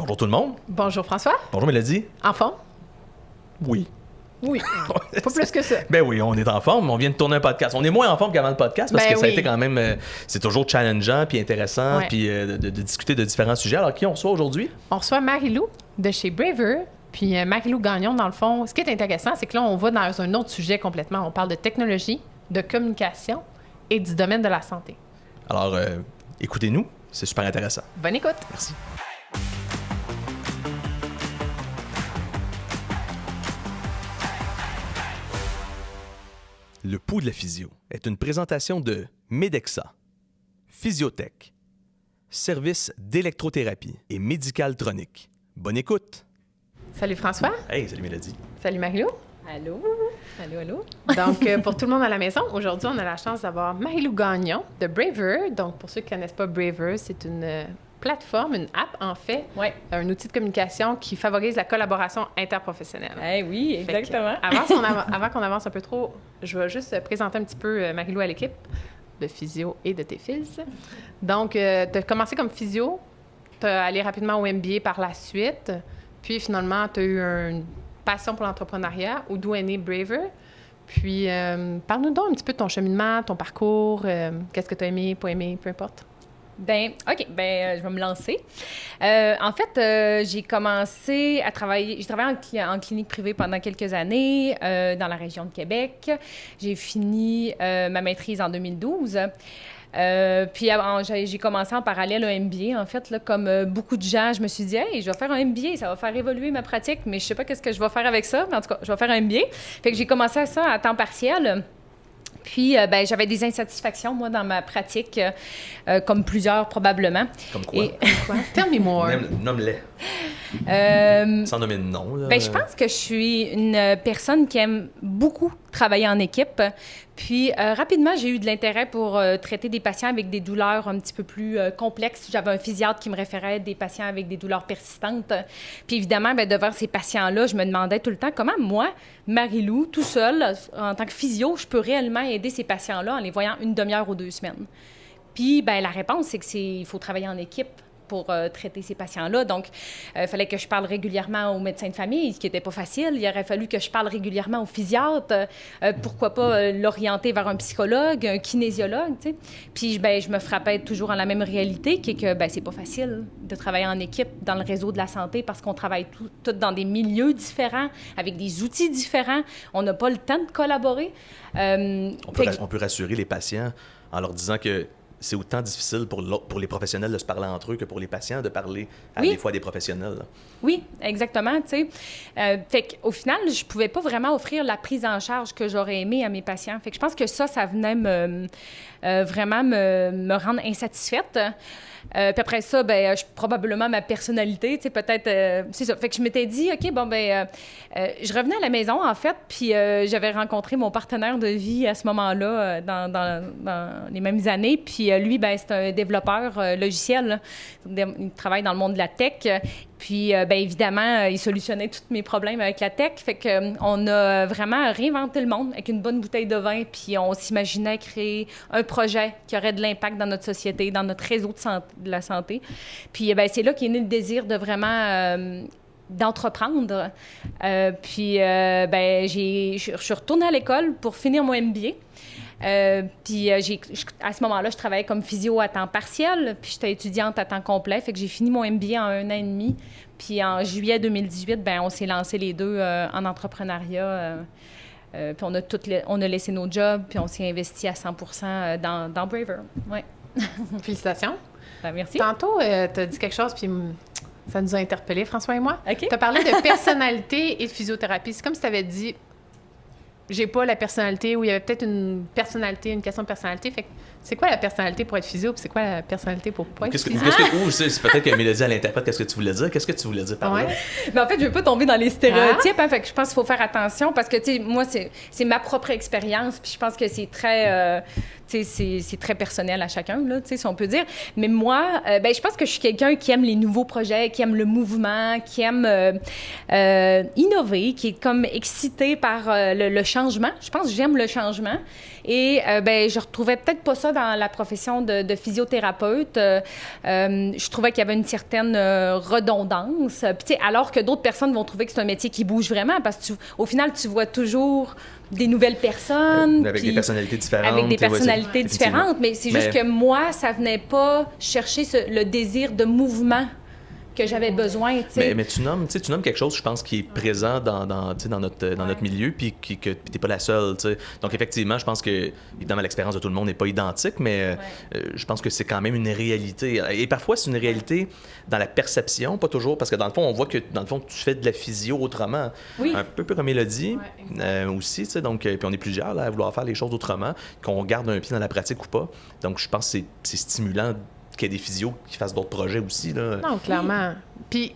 Bonjour tout le monde. Bonjour François. Bonjour Mélodie. En forme? Oui. Oui. Pas plus que ça. Ben oui, on est en forme. On vient de tourner un podcast. On est moins en forme qu'avant le podcast parce que ça a été quand même... c'est toujours challengeant puis intéressant puis de discuter de différents sujets. Alors, qui on reçoit aujourd'hui? On reçoit Marie-Lou de chez Braver. Puis Marie-Lou Gagnon, dans le fond, ce qui est intéressant, c'est que là, on va dans un autre sujet complètement. On parle de technologie, de communication et du domaine de la santé. Alors, écoutez-nous. C'est super intéressant. Bonne écoute. Merci. Le pouls de la physio est une présentation de Medexa, Physiotech, service d'électrothérapie et médical-tronique. Bonne écoute! Salut François. Hey, salut Mélodie. Salut Marie-Lou. Allô? Allô, allô? Donc, pour tout le monde à la maison, aujourd'hui, on a la chance d'avoir Marie-Lou Gagnon de Braver. Donc, pour ceux qui ne connaissent pas Braver, c'est une plateforme, une app, en fait, un outil de communication qui favorise la collaboration interprofessionnelle. Eh oui, exactement. Avant qu'on avance un peu trop, je vais juste présenter un petit peu Marie-Lou à l'équipe de physio et de tes fils. Donc, tu as commencé comme physio, tu as allé rapidement au MBA par la suite, puis finalement, tu as eu une passion pour l'entrepreneuriat, ou d'où est né Braver. Puis, parle-nous donc un petit peu de ton cheminement, ton parcours, qu'est-ce que tu as aimé, pas aimé, peu importe. Ben, OK, je vais me lancer. En fait, j'ai commencé à travailler... J'ai travaillé en clinique privée pendant quelques années dans la région de Québec. J'ai fini ma maîtrise en 2012. Puis j'ai commencé en parallèle un MBA, en fait, là, comme beaucoup de gens. Je me suis dit, hey, je vais faire un MBA, ça va faire évoluer ma pratique, mais je sais pas qu'est-ce que je vais faire avec ça, mais en tout cas, je vais faire un MBA. Fait que j'ai commencé à ça à temps partiel. Puis, j'avais des insatisfactions, moi, dans ma pratique, comme plusieurs, probablement. Comme quoi? Tell me more. Nomme-les. Sans nommer de nom. Là. Je pense que je suis une personne qui aime beaucoup travailler en équipe. Puis, rapidement, j'ai eu de l'intérêt pour traiter des patients avec des douleurs un petit peu plus complexes. J'avais un physiatre qui me référait des patients avec des douleurs persistantes. Puis, évidemment, devant ces patients-là, je me demandais tout le temps comment moi, Marie-Lou, tout seul, en tant que physio, je peux réellement aider ces patients-là en les voyant une demi-heure ou 2 semaines. Puis, la réponse, c'est qu'il faut travailler en équipe pour traiter ces patients-là. Donc, il fallait que je parle régulièrement au médecin de famille, ce qui n'était pas facile. Il aurait fallu que je parle régulièrement au physiatre. Pourquoi pas l'orienter vers un psychologue, un kinésiologue, tu sais. Puis, je me frappais toujours en la même réalité, qui est que, c'est pas facile de travailler en équipe dans le réseau de la santé parce qu'on travaille tous dans des milieux différents, avec des outils différents. On n'a pas le temps de collaborer. On peut rassurer les patients en leur disant que c'est autant difficile pour les professionnels de se parler entre eux que pour les patients de parler des fois à des professionnels. Là. Oui, exactement, tu sais. Fait qu'au final, je pouvais pas vraiment offrir la prise en charge que j'aurais aimé à mes patients. Fait que je pense que ça venait vraiment me rendre insatisfaite. Puis après ça, probablement ma personnalité, tu sais, peut-être, c'est ça. Fait que je m'étais dit, OK, je revenais à la maison, en fait, puis j'avais rencontré mon partenaire de vie à ce moment-là, dans les mêmes années. Puis lui, c'est un développeur logiciel. Il travaille dans le monde de la tech. Puis, évidemment, il solutionnait tous mes problèmes avec la tech. Fait qu'on a vraiment réinventé le monde avec une bonne bouteille de vin. Puis, on s'imaginait créer un projet qui aurait de l'impact dans notre société, dans notre réseau de la santé. Puis, c'est là qu'est né le désir de vraiment d'entreprendre. Puis, je suis retournée à l'école pour finir mon MBA. Puis à ce moment-là, je travaillais comme physio à temps partiel, puis j'étais étudiante à temps complet, fait que j'ai fini mon MBA en 1 an et demi. Puis en juillet 2018, on s'est lancés les deux en entrepreneuriat. Puis on a laissé nos jobs, puis on s'est investi à 100% dans Braver. Ouais. Félicitations. Merci. Tantôt, tu as dit quelque chose, puis ça nous a interpellés, François et moi. OK. Tu as parlé de personnalité et de physiothérapie. C'est comme si tu avais dit... J'ai pas la personnalité, ou il y avait peut-être une question de personnalité. Fait que c'est quoi la personnalité pour être physio, puis c'est quoi la personnalité pour pas être physio? C'est peut-être que Mélodie, elle interprète qu'est-ce que tu voulais dire. Qu'est-ce que tu voulais dire par là? En fait, je veux pas tomber dans les stéréotypes. Fait que je pense qu'il faut faire attention parce que, tu sais, moi, c'est ma propre expérience, puis je pense que c'est très... c'est très personnel à chacun, là, si on peut dire. Mais moi, je pense que je suis quelqu'un qui aime les nouveaux projets, qui aime le mouvement, qui aime innover, qui est comme excité par le changement. Je pense que j'aime le changement. Et je retrouvais peut-être pas ça dans la profession de physiothérapeute. Je trouvais qu'il y avait une certaine redondance. Puis, tu sais, alors que d'autres personnes vont trouver que c'est un métier qui bouge vraiment, parce que au final, tu vois toujours des nouvelles personnes. Avec des personnalités différentes. Avec des personnalités différentes, mais c'est juste que moi, ça venait pas chercher le désir de mouvement que j'avais besoin, tu sais. Mais tu nommes quelque chose, je pense, qui est présent dans notre milieu, puis que t'es pas la seule, tu sais. Donc, effectivement, je pense que, évidemment, l'expérience de tout le monde n'est pas identique, mais je pense que c'est quand même une réalité. Et parfois, c'est une réalité dans la perception, pas toujours, parce que dans le fond, on voit que, dans le fond, tu fais de la physio autrement. Oui. Un peu comme Élodie, aussi, tu sais. Donc, puis on est plusieurs, là, à vouloir faire les choses autrement, qu'on garde un pied dans la pratique ou pas. Donc, je pense que c'est stimulant qu'il y ait des physios qui fassent d'autres projets aussi, là. Non, clairement. Puis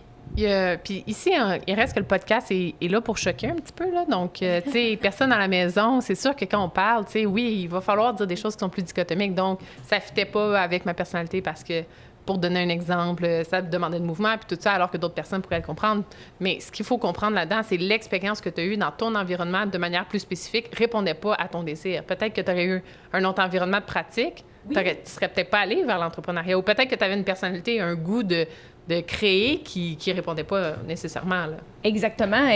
ici, il reste que le podcast est là pour choquer un petit peu, là. Donc, tu sais, personne à la maison, c'est sûr que quand on parle, tu sais, oui, il va falloir dire des choses qui sont plus dichotomiques. Donc, ça ne fitait pas avec ma personnalité parce que, pour donner un exemple, ça demandait de mouvement puis tout ça, alors que d'autres personnes pourraient le comprendre. Mais ce qu'il faut comprendre là-dedans, c'est l'expérience que tu as eue dans ton environnement de manière plus spécifique répondait pas à ton désir. Peut-être que tu aurais eu un autre environnement de pratique, tu serais peut-être pas allé vers l'entrepreneuriat, ou peut-être que tu avais une personnalité, un goût de créer qui répondait pas nécessairement, là. Exactement.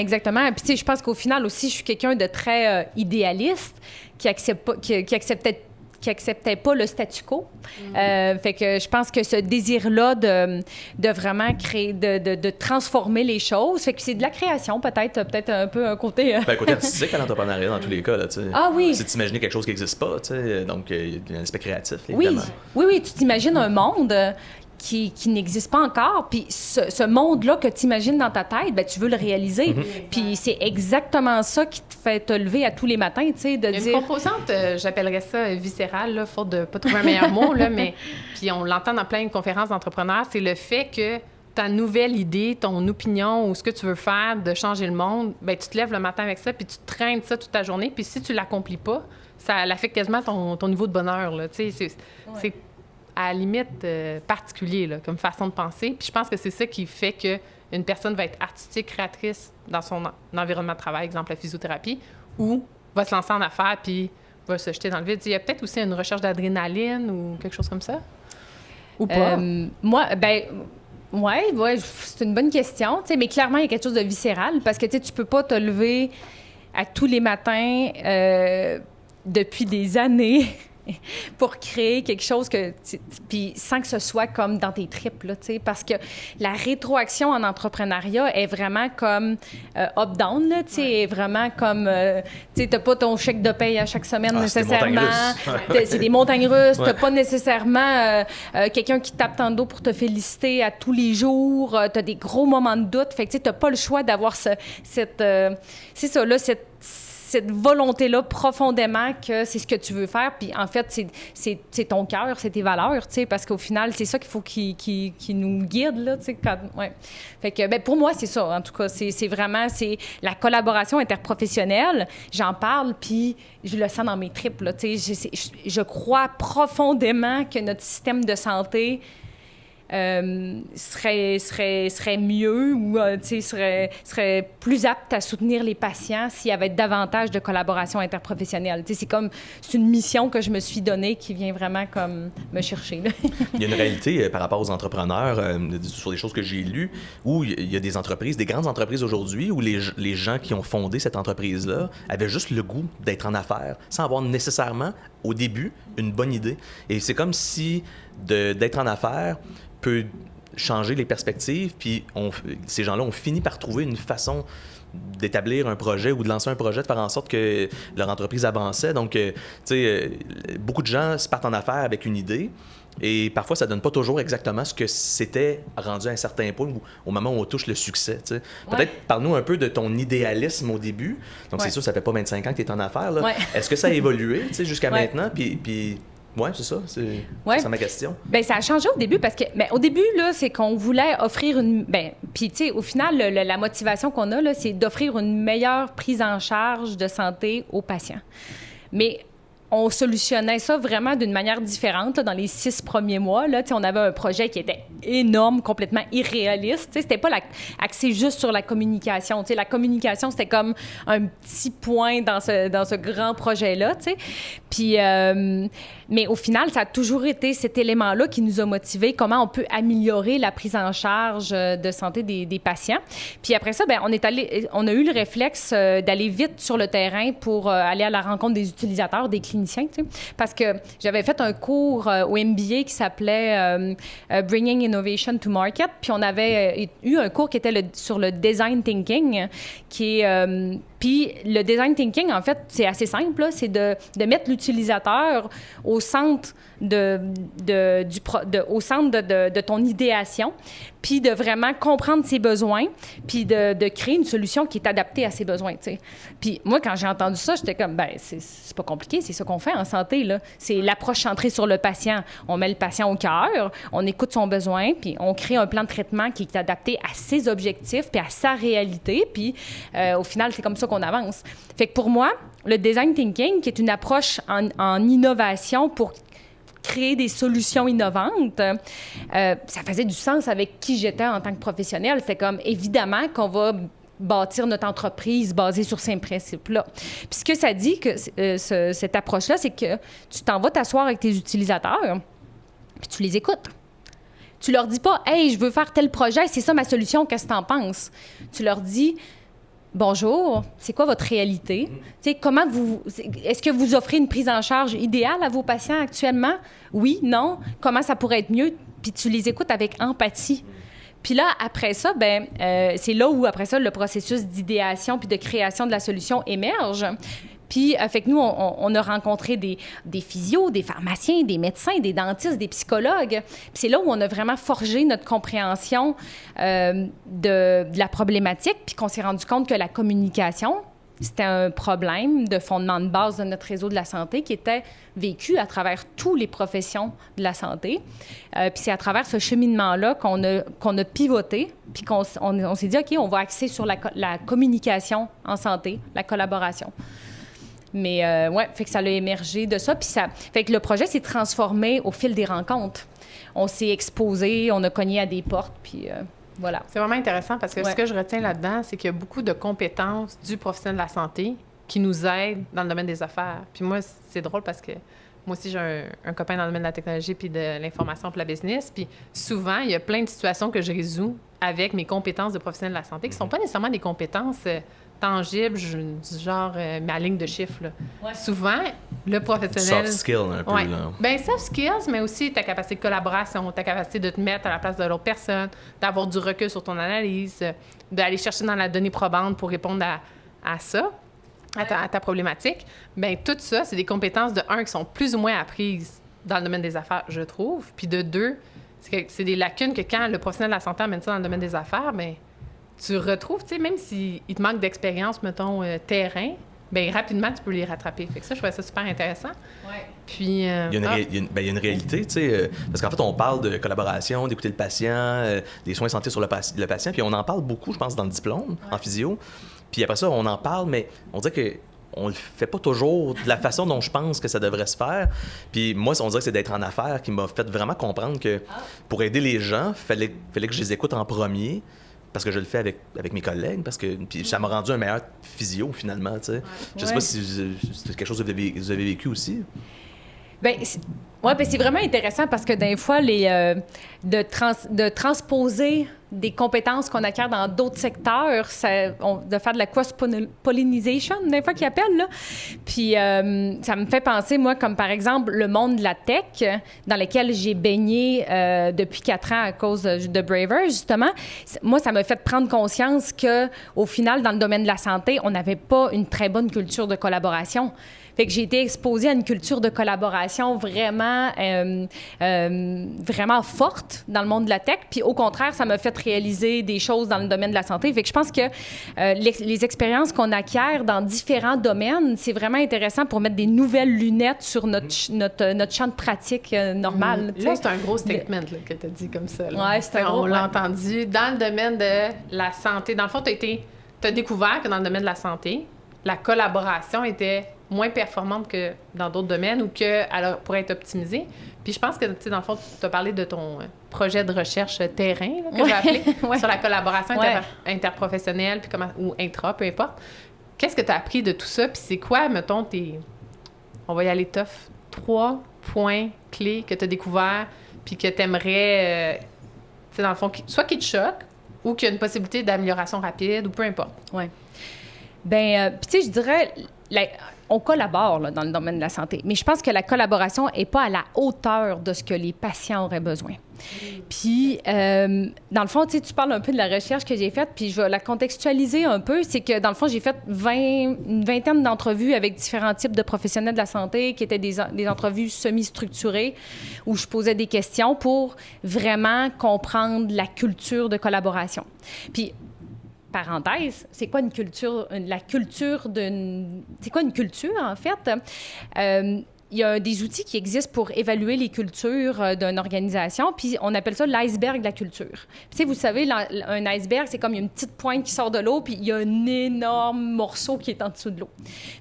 Puis tu sais, je pense qu'au final aussi, je suis quelqu'un de très idéaliste qui acceptait pas le statu quo. Fait que je pense que ce désir-là de vraiment créer, de transformer les choses, fait que c'est de la création, peut-être un peu un côté... Un côté artistique à l'entrepreneuriat, dans tous les cas, là, tu sais. Ah oui! C'est d'imaginer quelque chose qui n'existe pas, tu sais. Donc, il y a un aspect créatif, évidemment. Oui, tu t'imagines un monde qui n'existe pas encore, puis ce monde-là que tu imagines dans ta tête, ben tu veux le réaliser. Puis c'est exactement ça qui te fait te lever à tous les matins, tu sais, de dire... Il y a une composante, j'appellerais ça viscérale, là, faute de pas trouver un meilleur mot, là, mais puis on l'entend dans plein de conférences d'entrepreneurs, c'est le fait que ta nouvelle idée, ton opinion ou ce que tu veux faire de changer le monde, ben tu te lèves le matin avec ça, puis tu traînes ça toute ta journée, puis si tu l'accomplis pas, ça affecte quasiment ton niveau de bonheur, là, tu sais, c'est à la limite particulier, là, comme façon de penser. Puis je pense que c'est ça qui fait qu'une personne va être artistique, créatrice dans son environnement de travail, exemple la physiothérapie, ou va se lancer en affaires puis va se jeter dans le vide. Il y a peut-être aussi une recherche d'adrénaline ou quelque chose comme ça? Ou pas? Ouais, c'est une bonne question, tu sais, mais clairement, il y a quelque chose de viscéral parce que tu peux pas te lever à tous les matins depuis des années pour créer quelque chose puis sans que ce soit comme dans tes tripes, là, tu sais, parce que la rétroaction en entrepreneuriat est vraiment comme up-down, là, tu sais, est vraiment comme, tu sais, t'as pas ton chèque de paye à chaque semaine nécessairement. C'est des montagnes russes. T'as pas nécessairement quelqu'un qui tape dans le dos pour te féliciter à tous les jours. T'as des gros moments de doute. Fait que, tu sais, t'as pas le choix d'avoir cette volonté-là profondément que c'est ce que tu veux faire. Puis en fait, c'est ton cœur, c'est tes valeurs, tu sais, parce qu'au final, c'est ça qu'il faut qui nous guide, là, tu sais. Fait que, pour moi, c'est ça, en tout cas. C'est vraiment la collaboration interprofessionnelle. J'en parle, puis je le sens dans mes tripes, là, tu sais. Je crois profondément que notre système de santé serait mieux ou serait plus apte à soutenir les patients s'il y avait davantage de collaboration interprofessionnelle. C'est une mission que je me suis donnée qui vient vraiment comme me chercher, là. Il y a une réalité par rapport aux entrepreneurs, sur des choses que j'ai lues, où il y a des entreprises, des grandes entreprises aujourd'hui, où les gens qui ont fondé cette entreprise-là avaient juste le goût d'être en affaires, sans avoir nécessairement, au début, une bonne idée. Et c'est comme si d'être en affaires peut changer les perspectives, puis ces gens-là ont fini par trouver une façon d'établir un projet ou de lancer un projet, de faire en sorte que leur entreprise avançait. Donc, tu sais, beaucoup de gens se partent en affaires avec une idée, et parfois, ça donne pas toujours exactement ce que c'était rendu à un certain point au moment où on touche le succès, tu sais. Peut-être, parle-nous un peu de ton idéalisme au début. Donc, c'est sûr, ça fait pas 25 ans que tu es en affaires, là. Est-ce que ça a évolué, tu sais, jusqu'à maintenant? Puis oui, c'est ça. C'est ça ma question. Bien, ça a changé au début parce que, au début, là, c'est qu'on voulait offrir une. Puis, tu sais, au final, la motivation qu'on a, là, c'est d'offrir une meilleure prise en charge de santé aux patients. Mais on solutionnait ça vraiment d'une manière différente là, dans les 6 premiers mois. Là, on avait un projet qui était énorme, complètement irréaliste. C'était pas axé juste sur la communication. La communication, c'était comme un petit point dans ce grand projet-là. Puis, Mais au final, ça a toujours été cet élément-là qui nous a motivés, comment on peut améliorer la prise en charge de santé des patients. Puis après ça, on a eu le réflexe d'aller vite sur le terrain pour aller à la rencontre des utilisateurs, des cliniciens, tu sais, parce que j'avais fait un cours au MBA qui s'appelait Bringing Innovation to Market, puis on avait eu un cours qui était sur le design thinking, qui est... Puis le design thinking, en fait, c'est assez simple, là, c'est de mettre l'utilisateur au centre de ton idéation, puis de vraiment comprendre ses besoins, puis de créer une solution qui est adaptée à ses besoins, tu sais. Puis moi, quand j'ai entendu ça, j'étais comme, c'est pas compliqué, c'est ça qu'on fait en santé, là. C'est l'approche centrée sur le patient. On met le patient au cœur, on écoute son besoin, puis on crée un plan de traitement qui est adapté à ses objectifs, puis à sa réalité, puis au final, c'est comme ça qu'on avance. Fait que pour moi, le design thinking, qui est une approche en innovation pour créer des solutions innovantes, ça faisait du sens avec qui j'étais en tant que professionnelle. C'était comme, évidemment, qu'on va bâtir notre entreprise basée sur ces principes-là. Puis ce que ça dit, que cette approche-là, c'est que tu t'en vas t'asseoir avec tes utilisateurs, puis tu les écoutes. Tu leur dis pas « Hey, je veux faire tel projet, c'est ça ma solution, qu'est-ce que t'en penses? » Tu leur dis « Bonjour, c'est quoi votre réalité? T'sais, est-ce que vous offrez une prise en charge idéale à vos patients actuellement? Oui, non? Comment ça pourrait être mieux? » Puis tu les écoutes avec empathie. Puis là, après ça, c'est là où, après ça, le processus d'idéation puis de création de la solution émerge. Puis, fait que nous, on a rencontré des physios, des pharmaciens, des médecins, des dentistes, des psychologues. Puis c'est là où on a vraiment forgé notre compréhension de la problématique, puis qu'on s'est rendu compte que la communication, c'était un problème de fondement de base de notre réseau de la santé qui était vécu à travers toutes les professions de la santé. Puis c'est à travers ce cheminement-là qu'on a pivoté, puis qu'on s'est dit, OK, on va axer sur la communication en santé, la collaboration. Mais fait que ça a émergé de ça. Puis fait que le projet s'est transformé au fil des rencontres. On s'est exposé, on a cogné à des portes, puis voilà. C'est vraiment intéressant parce que ce que je retiens là-dedans, c'est qu'il y a beaucoup de compétences du professionnel de la santé qui nous aident dans le domaine des affaires. Puis moi, c'est drôle parce que moi aussi, j'ai un copain dans le domaine de la technologie puis de l'information pour la business. Puis souvent, il y a plein de situations que je résous avec mes compétences de professionnel de la santé qui ne sont pas nécessairement des compétences tangible, du genre ma ligne de chiffres. Là. Ouais. Souvent, le professionnel... Soft skill un peu, là. Bien, soft skills, mais aussi ta capacité de collaboration, ta capacité de te mettre à la place de l'autre personne, d'avoir du recul sur ton analyse, d'aller chercher dans la donnée probante pour répondre à ça, à ta problématique. Bien, tout ça, c'est des compétences de un qui sont plus ou moins apprises dans le domaine des affaires, je trouve. Puis de deux, c'est des lacunes que quand le professionnel de la santé amène ça dans le domaine des affaires, bien, tu retrouves, tu sais, même s'il te manque d'expérience, mettons, terrain, bien, rapidement, tu peux les rattraper. Fait que ça, je trouvais ça super intéressant. Ouais. Puis... il y a une réalité, tu sais, parce qu'en fait, on parle de collaboration, d'écouter le patient, des soins santé sur le patient, puis on en parle beaucoup, je pense, dans le diplôme, en physio. Puis après ça, on en parle, mais on dirait que on le fait pas toujours de la façon dont je pense que ça devrait se faire. Puis moi, on dirait que c'est d'être en affaires qui m'a fait vraiment comprendre que pour aider les gens, fallait que je les écoute en premier, parce que je le fais avec mes collègues, puis ça m'a rendu un meilleur physio, finalement, tu sais. Ouais. Je sais pas si c'est quelque chose que vous avez vécu aussi. Bien, c'est vraiment intéressant parce que des fois, de transposer des compétences qu'on acquiert dans d'autres secteurs, de faire de la cross-pollinisation, des fois qu'ils appellent, là. Puis ça me fait penser, moi, comme par exemple le monde de la tech, dans lequel j'ai baigné depuis 4 ans à cause de Braver, justement. Moi, ça m'a fait prendre conscience qu'au final, dans le domaine de la santé, on n'avait pas une très bonne culture de collaboration. Fait que j'ai été exposée à une culture de collaboration vraiment forte dans le monde de la tech. Puis au contraire, ça m'a fait réaliser des choses dans le domaine de la santé. Fait que je pense que les expériences qu'on acquiert dans différents domaines, c'est vraiment intéressant pour mettre des nouvelles lunettes sur notre champ de pratique normal. Là, c'est un gros statement là, que tu as dit comme ça. Oui, c'est un gros... On l'a entendu. Dans le domaine de la santé, dans le fond, tu as découvert que dans le domaine de la santé, la collaboration était moins performante que dans d'autres domaines ou qu'elle pourrait être optimisée. Puis je pense que, tu sais, dans le fond, tu as parlé de ton projet de recherche terrain, là, que j'ai appelé, sur la collaboration interprofessionnelle puis ou intra, peu importe. Qu'est-ce que tu as appris de tout ça? Puis c'est quoi, mettons, on va y aller tough, 3 points clés que tu as découverts puis que tu aimerais, tu sais, dans le fond, soit qui te choque ou qu'il y a une possibilité d'amélioration rapide ou peu importe? Oui. Bien, puis tu sais, je dirais, on collabore là, dans le domaine de la santé, mais je pense que la collaboration n'est pas à la hauteur de ce que les patients auraient besoin. Puis, dans le fond, tu sais, tu parles un peu de la recherche que j'ai faite, puis je vais la contextualiser un peu. C'est que, dans le fond, j'ai fait une vingtaine d'entrevues avec différents types de professionnels de la santé qui étaient des entrevues semi-structurées où je posais des questions pour vraiment comprendre la culture de collaboration. Puis, parenthèse, c'est quoi une culture? C'est quoi une culture, en fait? Il y a des outils qui existent pour évaluer les cultures d'une organisation, puis on appelle ça l'iceberg de la culture. Puis, vous savez, un iceberg, c'est comme il y a une petite pointe qui sort de l'eau, puis il y a un énorme morceau qui est en dessous de l'eau.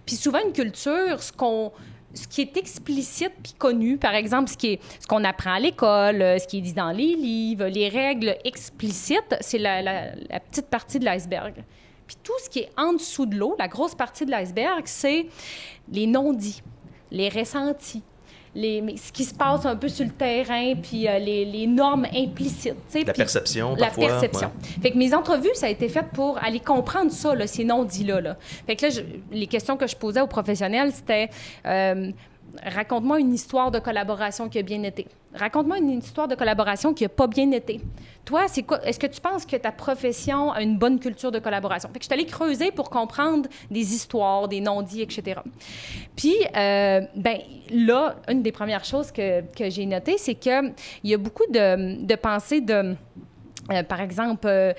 Puis souvent, une culture, ce qui est explicite puis connu, par exemple, ce qu'on apprend à l'école, ce qui est dit dans les livres, les règles explicites, c'est la petite partie de l'iceberg. Puis tout ce qui est en dessous de l'eau, la grosse partie de l'iceberg, c'est les non-dits, les ressentis, ce qui se passe un peu sur le terrain, puis les normes implicites. La perception, parfois. La perception. Ouais. Fait que mes entrevues, ça a été fait pour aller comprendre ça, là, ces non-dits-là. Là. Fait que là, les questions que je posais aux professionnels, c'était raconte-moi une histoire de collaboration qui a bien été. Raconte-moi une histoire de collaboration qui n'a pas bien été. Toi, c'est quoi? Est-ce que tu penses que ta profession a une bonne culture de collaboration? Fait que je suis allée creuser pour comprendre des histoires, des non-dits, etc. Puis, ben là, une des premières choses que j'ai notées, c'est qu'il y a beaucoup de pensées de, par exemple,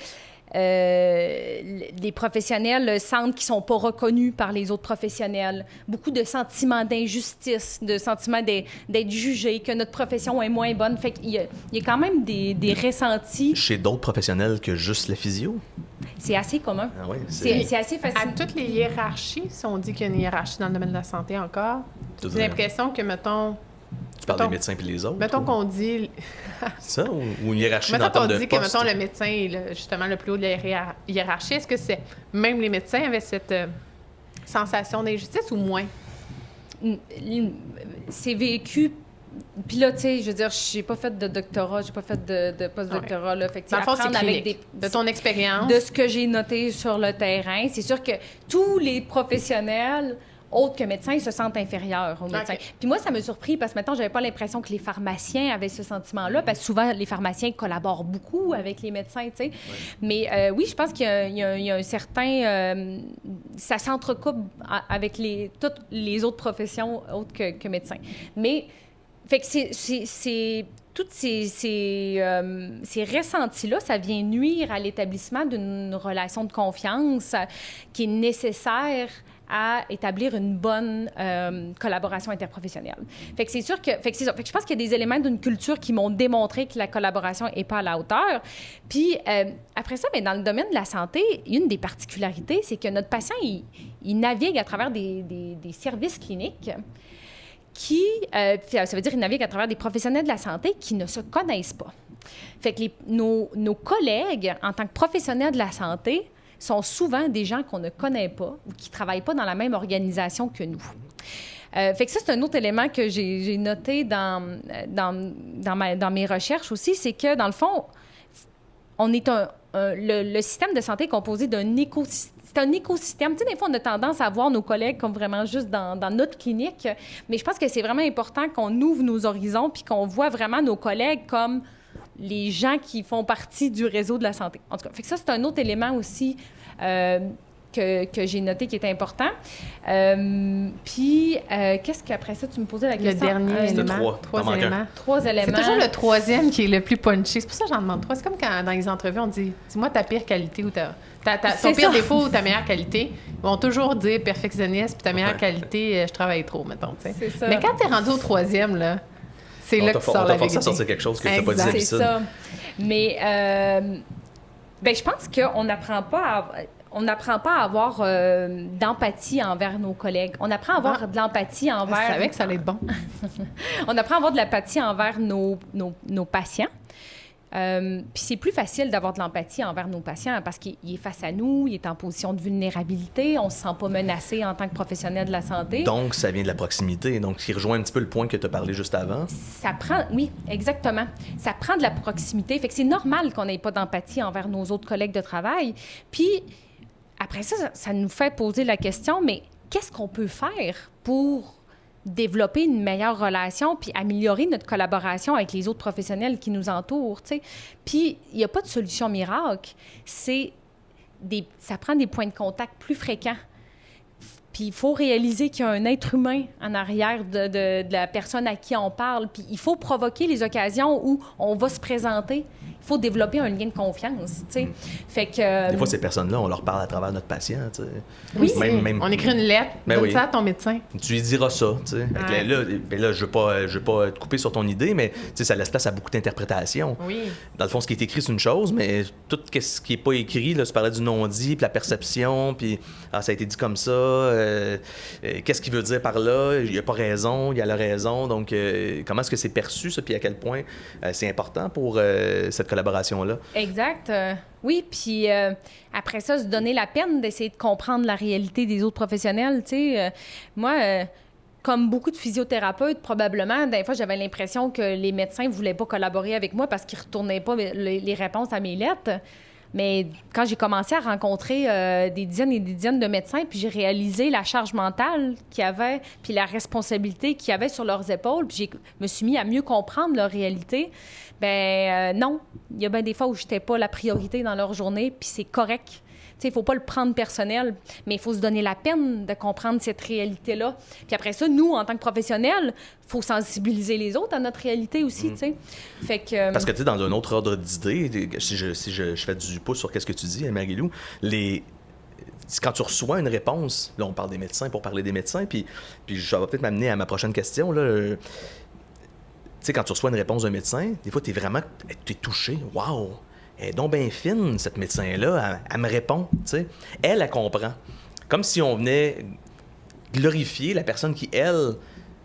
les professionnels sentent qu'ils ne sont pas reconnus par les autres professionnels. Beaucoup de sentiments d'injustice, de sentiments d'être jugés, que notre profession est moins bonne. Fait qu'il y a quand même des ressentis. Chez d'autres professionnels que juste la physio? C'est assez commun. Ah oui, c'est assez facile. À toutes les hiérarchies, si on dit qu'il y a une hiérarchie dans le domaine de la santé encore, j'ai l'impression que, mettons... Tu parles des médecins puis les autres? Mettons qu'on dit... Ça, ou une hiérarchie dans le terme de poste? Mettons qu'on dit que, mettons, le médecin est justement le plus haut de la hiérarchie. Est-ce que même les médecins avaient cette sensation d'injustice ou moins? C'est vécu... Puis là, tu sais, je veux dire, j'ai pas fait de doctorat, j'ai pas fait de post-doctorat. Là, fait que, dans le fond, c'est clinique, de ton expérience. De ce que j'ai noté sur le terrain. C'est sûr que tous les professionnels... autres que médecins, ils se sentent inférieurs aux médecins. Okay. Puis moi, ça m'a surpris parce que maintenant, j'avais pas l'impression que les pharmaciens avaient ce sentiment-là, parce que souvent, les pharmaciens collaborent beaucoup avec les médecins, tu sais. Ouais. Mais oui, je pense qu'il y a un certain... ça s'entrecoupe avec toutes les autres professions autres que médecins. Mais, fait que c'est tous ces ressentis-là, ça vient nuire à l'établissement d'une relation de confiance qui est nécessaire à établir une bonne collaboration interprofessionnelle. Fait que c'est sûr que... Fait que je pense qu'il y a des éléments d'une culture qui m'ont démontré que la collaboration n'est pas à la hauteur. Puis, après ça, bien, dans le domaine de la santé, une des particularités, c'est que notre patient, il navigue à travers des services cliniques qui... ça veut dire qu'il navigue à travers des professionnels de la santé qui ne se connaissent pas. Fait que nos collègues, en tant que professionnels de la santé, sont souvent des gens qu'on ne connaît pas ou qui ne travaillent pas dans la même organisation que nous. Fait que ça, c'est un autre élément que j'ai noté dans mes recherches aussi, c'est que, dans le fond, on est le système de santé est composé d'un écosystème. C'est un écosystème. Tu sais, des fois, on a tendance à voir nos collègues comme vraiment juste dans notre clinique, mais je pense que c'est vraiment important qu'on ouvre nos horizons puis qu'on voit vraiment nos collègues comme les gens qui font partie du réseau de la santé. En tout cas, fait que ça, c'est un autre élément aussi que j'ai noté qui est important. Puis, qu'est-ce qu'après ça, tu me posais la question? Le dernier élément. Trois éléments. C'est toujours le troisième qui est le plus punché. C'est pour ça que j'en demande trois. C'est comme quand, dans les entrevues, on dit « Dis-moi ta pire qualité ou ton pire défaut ou ta meilleure qualité. » Ils vont toujours dire « perfectionniste » puis ta meilleure qualité, je travaille trop, mettons. C'est ça. Mais quand tu es rendu au troisième, là, c'est là que tu sors la vérité. On t'a forcé à sortir quelque chose que tu n'as pas dit d'habitude. C'est ça. Mais ben, je pense qu'on n'apprend pas à avoir d'empathie envers nos collègues. On apprend à avoir de l'empathie envers... Je savais que ça allait être bon. On apprend à avoir de l'empathie envers nos patients. Puis c'est plus facile d'avoir de l'empathie envers nos patients parce qu'il est face à nous, il est en position de vulnérabilité, on ne se sent pas menacé en tant que professionnel de la santé. Donc, ça vient de la proximité. Donc, qui rejoint un petit peu le point que tu as parlé juste avant. Ça prend, oui, exactement. Ça prend de la proximité. Fait que c'est normal qu'on n'ait pas d'empathie envers nos autres collègues de travail. Puis, après ça, ça nous fait poser la question, mais qu'est-ce qu'on peut faire pour développer une meilleure relation puis améliorer notre collaboration avec les autres professionnels qui nous entourent, tu sais? Puis, il n'y a pas de solution miracle. Ça prend des points de contact plus fréquents. Puis il faut réaliser qu'il y a un être humain en arrière de la personne à qui on parle. Puis il faut provoquer les occasions où on va se présenter. Il faut développer un lien de confiance, tu sais. Fait que... Des fois, ces personnes-là, on leur parle à travers notre patient, tu sais. Oui, même... on écrit une lettre, donne ça à ton médecin. Tu lui diras ça, tu sais. Ouais. Là, je veux pas te couper sur ton idée, mais tu sais, ça laisse place à beaucoup d'interprétations. Oui. Dans le fond, ce qui est écrit, c'est une chose, mais tout ce qui est pas écrit, là, tu parlais du non-dit, puis la perception, puis ça a été dit comme ça, qu'est-ce qu'il veut dire par là? Il n'y a pas raison, il y a la raison. Donc, comment est-ce que c'est perçu, ça, puis à quel point c'est important pour cette collaboration-là? Exact. Oui, puis après ça, se donner la peine d'essayer de comprendre la réalité des autres professionnels, tu sais. Moi, comme beaucoup de physiothérapeutes, probablement, des fois, j'avais l'impression que les médecins ne voulaient pas collaborer avec moi parce qu'ils ne retournaient pas les réponses à mes lettres. Mais quand j'ai commencé à rencontrer des dizaines et des dizaines de médecins, puis j'ai réalisé la charge mentale qu'il y avait, puis la responsabilité qu'il y avait sur leurs épaules, puis je me suis mis à mieux comprendre leur réalité, non, il y a bien des fois où je n'étais pas la priorité dans leur journée, puis c'est correct. Il ne faut pas le prendre personnel, mais il faut se donner la peine de comprendre cette réalité-là. Puis après ça, nous, en tant que professionnels, il faut sensibiliser les autres à notre réalité aussi, tu sais. Fait que... Parce que, tu sais, dans un autre ordre d'idée, si je fais du pouce sur qu'est-ce que tu dis, Marie-Lou, quand tu reçois une réponse, là, on parle des médecins pour parler des médecins, puis ça va peut-être m'amener à ma prochaine question, là. Tu sais, quand tu reçois une réponse d'un médecin, des fois, t'es touché. Waouh! Elle est donc bien fine, cette médecin-là. Elle me répond, tu sais. Elle comprend. Comme si on venait glorifier la personne qui, elle,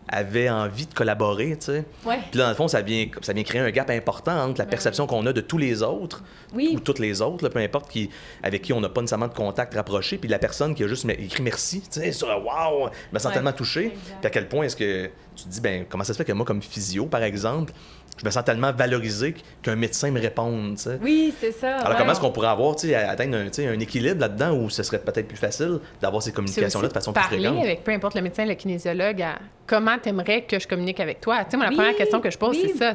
avait envie de collaborer, tu sais. Ouais. Puis là, dans le fond, ça vient créer un gap important entre la perception qu'on a de tous les autres, ou toutes les autres, là, peu importe, avec qui on n'a pas nécessairement de contact rapproché, puis la personne qui a juste écrit merci, tu sais, sur waouh, je me sens tellement touché. Puis à quel point est-ce que tu te dis, comment ça se fait que moi, comme physio, par exemple, je me sens tellement valorisé qu'un médecin me réponde, tu sais. Oui, c'est ça. Alors, comment est-ce qu'on pourrait avoir, tu sais, atteindre un équilibre là-dedans où ce serait peut-être plus facile d'avoir ces communications-là de façon plus fréquente? Parler avec peu importe le médecin, le kinésiologue, comment t'aimerais que je communique avec toi? Tu sais, moi, la première question que je pose, c'est ça,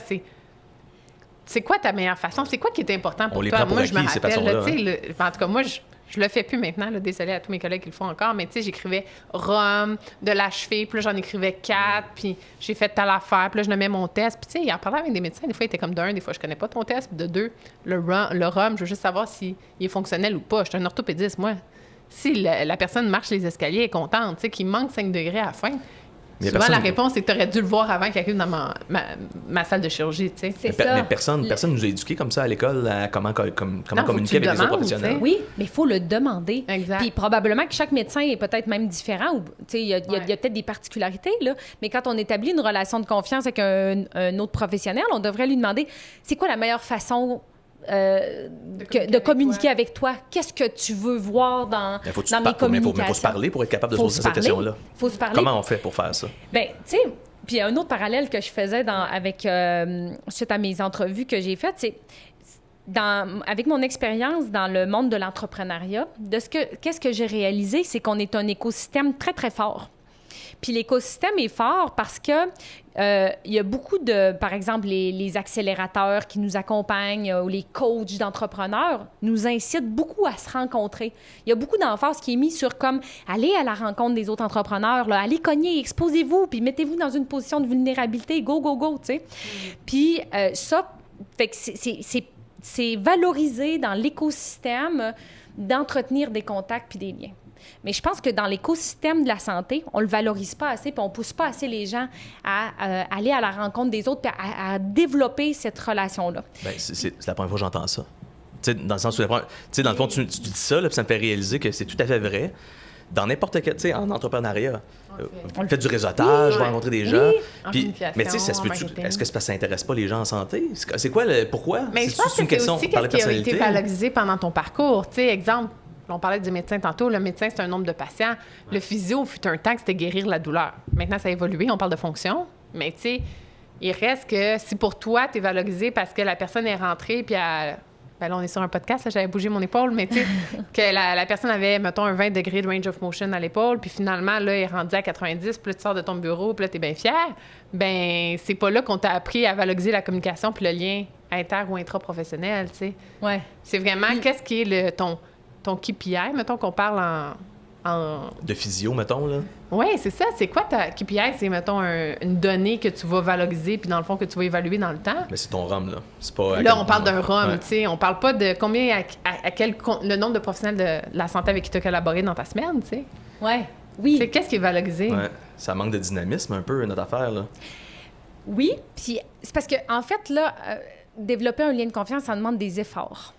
c'est quoi ta meilleure façon? C'est quoi qui est important pour toi? On les toi? Prend pour moi, acquis, je me ces rappelle, façons-là, en tout cas, moi, je le fais plus maintenant, là, désolée à tous mes collègues qui le font encore, mais tu sais, j'écrivais rhum, de l'achevé, puis là, j'en écrivais 4, puis j'ai fait telle affaire, puis là, je nommais mon test. Puis tu sais, en parlant avec des médecins, des fois, ils étaient comme d'un, des fois, je connais pas ton test, puis de 2, le rhum, je veux juste savoir s'il est fonctionnel ou pas. Je suis un orthopédiste, moi. Si la personne marche les escaliers, elle est contente, tu sais, qu'il manque 5 degrés à la fin. Souvent, la réponse, c'est que tu aurais dû le voir avant qu'il arrive dans ma salle de chirurgie, tu sais. C'est ça. Mais personne nous a éduqués comme ça à l'école à comment communiquer avec les autres professionnels. Oui, mais il faut le demander. Exact. Puis probablement que chaque médecin est peut-être même différent. Tu sais, il y a peut-être des particularités, là. Mais quand on établit une relation de confiance avec un autre professionnel, on devrait lui demander, c'est quoi la meilleure façon de communiquer avec toi. Qu'est-ce que tu veux voir dans mes communications? Mais il faut se parler pour être capable de se poser cette question-là. Il faut se parler. Comment on fait pour faire ça? Bien, tu sais, puis un autre parallèle que je faisais suite à mes entrevues que j'ai faites, c'est avec mon expérience dans le monde de l'entrepreneuriat, qu'est-ce que j'ai réalisé, c'est qu'on est un écosystème très, très fort. Puis l'écosystème est fort parce que il y a beaucoup par exemple, les accélérateurs qui nous accompagnent ou les coachs d'entrepreneurs nous incitent beaucoup à se rencontrer. Il y a beaucoup d'emphase qui est mise sur comme allez à la rencontre des autres entrepreneurs, là, allez cogner, exposez-vous, puis mettez-vous dans une position de vulnérabilité, go, go, go, tu sais. Puis ça, fait que c'est valorisé dans l'écosystème d'entretenir des contacts puis des liens. Mais je pense que dans l'écosystème de la santé, on ne le valorise pas assez, puis on ne pousse pas assez les gens à aller à la rencontre des autres, puis à développer cette relation-là. Bien, c'est la première fois que j'entends ça. Tu sais, dans le sens où, dans le fond, tu dis ça, là, puis ça me fait réaliser que c'est tout à fait vrai. dans n'importe quel, tu sais, en entrepreneuriat. On Faites du réseautage, vous rencontrez des gens. En Puis, communication, mais tu sais, ça se en peut-tu. marketing. Est-ce que c'est parce que ça intéresse pas les gens en santé? C'est quoi pourquoi? Mais je pense que c'est aussi qu'est-ce qui a été valorisé pendant ton parcours. Tu sais, exemple, on parlait du médecin tantôt. Le médecin, c'est un nombre de patients. Le physio, fut un temps que c'était guérir la douleur. Maintenant, ça a évolué. On parle de fonction. Mais tu sais, il reste que si pour toi, tu es valorisé parce que la personne est rentrée puis elle... Ben là, on est sur un podcast, là, j'avais bougé mon épaule, mais tu sais, que la personne avait, mettons, un 20 degrés de range of motion à l'épaule, puis finalement, là, elle est rendue à 90, puis là, tu sors de ton bureau, puis là, t'es bien fier. Ben c'est pas là qu'on t'a appris à valoriser la communication puis le lien inter- ou intra-professionnel, tu sais. Ouais. C'est vraiment, qu'est-ce qui est ton KPI, mettons qu'on parle en... De physio, mettons, là. Oui, c'est ça. C'est quoi ta KPI? C'est, mettons, une donnée que tu vas valoriser puis dans le fond, que tu vas évaluer dans le temps. Mais c'est ton ROM, là. C'est pas... Là, on parle d'un ROM, Ouais. tu sais. On parle pas de combien, à quel... le nombre de professionnels de la santé avec qui tu as collaboré dans ta semaine, tu sais. Ouais. Oui. C'est qu'est-ce qui est valorisé? Ouais. Ça manque de dynamisme un peu, notre affaire, là. Oui, puis c'est parce que en fait, là, développer un lien de confiance, ça demande des efforts.